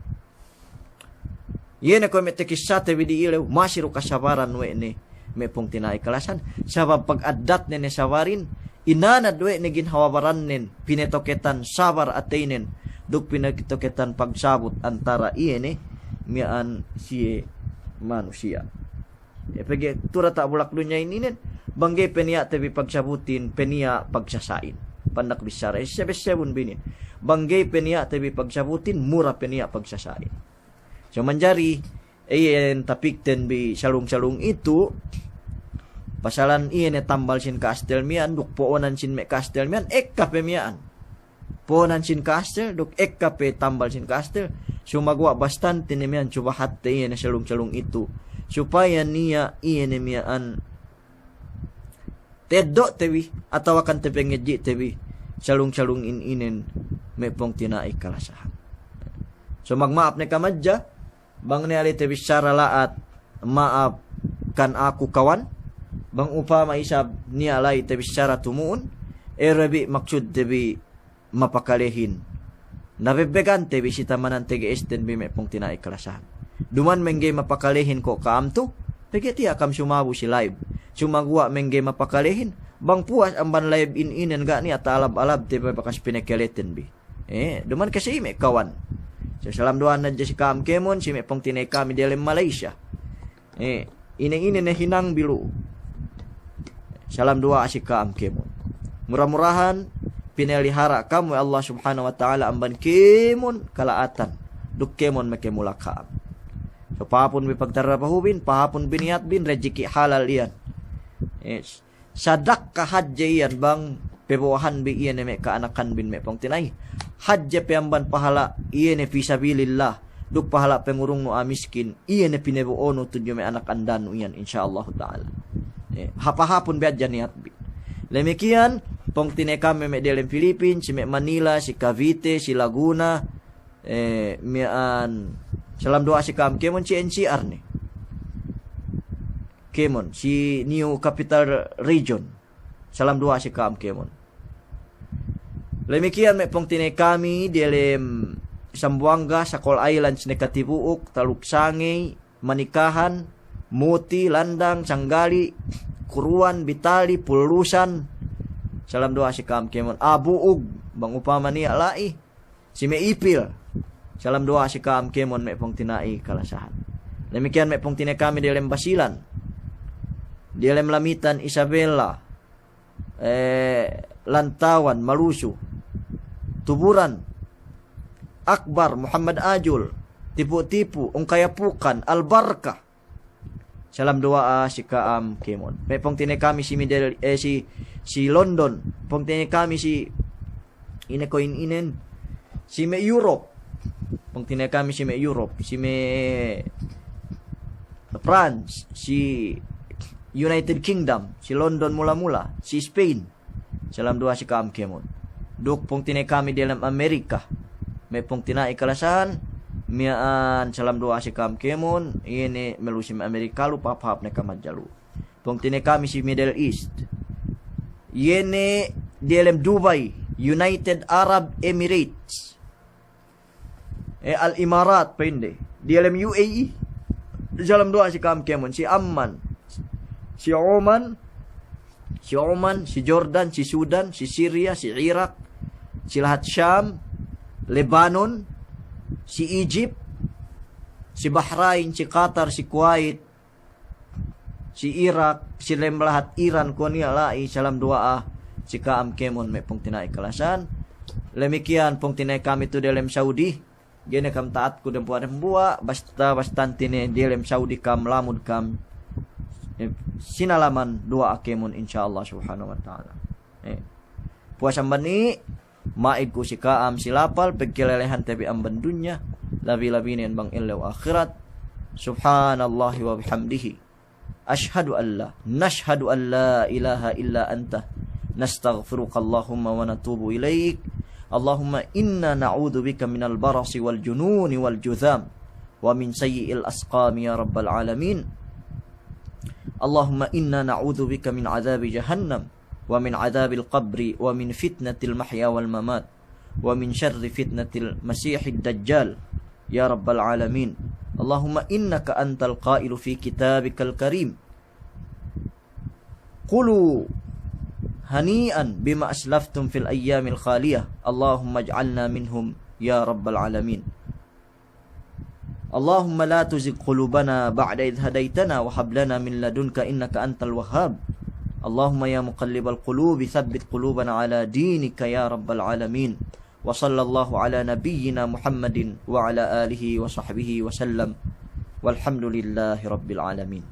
yun ako may tekisate vidi ilaw, masiro kasabaran we ni may pong tinay kalasan. Sabab pag-adat ni sabarin, inanad we ni ginhawabaran nin, pinetoketan sabar atinin, duk pinetoketan pagsabot antara iyan miyaan si manusia. Pagi tura tak bulak dunya ini bangge peniya tabi pagsabutin, peniya pagsasain. Pandak bisara, sebun binin. Bangge peniya tabi pagsabutin, mura peniya pagsasain. So manjari ayen tapikten bi salung-salung itu pasalan iyan tambal sin kastel mian duk poonan sin me kastel mian ekkape mian poonan sin kastel duk ekkape tambal sin kastel sumagwa bastante ni mian coba hatte iyan salung-salung itu supaya niya iyan mian teddo tewi atau akan tepengedji tewi salung-salung inin may pong tinai kalasahan. So magmaap ni kamadja bang ni ali tebi secara laat maaf kan aku kawan bang upama isab ni alay tebi secara tumuun erabi maksud tebi mapakalehin nabebegan tebi si tamanan tege esten bi me pong tinay kalasahan duman mengge mapakalehin ko kaamto Pagiti akam sumabu si live. Sumagwa mengge mapakalihin. Bang puas amban live in ga ni at alab-alab te bakas pinakalitin bi. Duman kasi me kawan. So salam doan na si Kaam Kemon si me pong tinay kami dalam Malaysia. Ine na hinang bilu. Salam doa si Kaam Kemon. Murah-murahan pinelihara kamu Allah Subhanahu wa taala amban Kemon kalaatan. Duk Kemon make mulakaam. So pahapon may pagtarapahubin, pahapon biniat bin rezeki halal iyan. Sadak ka hadya yan bang pebuahan bi iyan me kaanakan bin me pong tinay. Hadya peamban pahala iyan fisabilillah. Duk pahala pengurung no amiskin iyan pinebuono tudyo me anak andan iyan insyaallah taala. Hapahapon biadya niat bi. Lemikian pong tinay kami me dalam Philippines, si me Manila, si Cavite, si Laguna, salam doa si Kaam Kemon si NCR ni. Kemon si New Capital Region. Salam doa si Kaam Kemon. Lemikian may pong tinay kami dalam Sambuanga, Sakol Islands ni Katibuok, Taluksangay, Manikahan, Muti, Landang, Sanggali, Kuruan, Bitali, Pulusan. Salam doa si Kaam Kemon. Abuog, bang upama niya lai. Si Meipil. Salam doa si Kaam Kemon may pong tinai kalasahan. Demikian may pong tinay kami dalam Basilan. Dalam Lamitan, Isabela. Lantawan, Malusu. Tuburan. Akbar, Muhammad Ajul. Tipu-tipu, Ungkayapukan, Albarka. Salam doa si Kaam Kemon. May pong tinay kami si si London. Pong tinay kami si Inekoin-inen. Si me Europe. Pong tinay kami si me Europe. Si me France. Si United Kingdom. Si London mula-mula. Si Spain. Salam doa si Kaam Kemon. Duk pong tinay kami dalam Amerika. May pong tinay kalasan. Miaan salam doa si Kaam Kemon. Ini melusim Amerika lu papahap na kamadjalu. Pong tinay kami si Middle East. Yene dalam Dubai. United Arab Emirates. Al-Imarat pa hindi. Di alam UAE. Salam doa si Kaam Kemon. Si Amman. Si Oman. Si Jordan. Si Sudan. Si Syria. Si Iraq. Si lahat Syam. Lebanon. Si Egypt. Si Bahrain. Si Qatar. Si Kuwait. Si Iraq. Si lahat Iran. Kunia lai. Salam doa si Kaam Kemon may pong tinay kalasan. Lemikian pong tinay kami to dalam Saudi. Gene kam taat ko dan puan buwa basta tine dalam Saudi kam lamud kam sinalaman doa Kemon insyaallah subhanahu wa taala. Puasang bani maid ko si Kaam silapal pagkilalehan tabi ang bandunya labi-labi niyan bang ilaw akhirat. Subhanallahi wa bihamdihi. Ashhadu an la nashhadu an la ilaha illa anta. نستغفرك اللهم ونتوب إليك اللهم إنا نعوذ بك من البرص والجنون والجذام ومن سيء الأسقام يا رب العالمين اللهم إنا نعوذ بك من عذاب جهنم ومن عذاب القبر ومن فتنة المحيا والممات ومن شر فتنة المسيح الدجال يا رب العالمين اللهم إنك أنت القائل في كتابك الكريم قلوا هنيئا بما أسلفتم في الأيام الخالية اللهم اجعلنا منهم يا رب العالمين اللهم لا تزغ قلوبنا بعد إذ هديتنا وهب لنا من لدنك إنك أنت الوهاب اللهم يا مقلب القلوب ثبت قلوبنا على دينك يا رب العالمين وصلى الله على نبينا محمد وعلى آله وصحبه وسلم والحمد لله رب العالمين.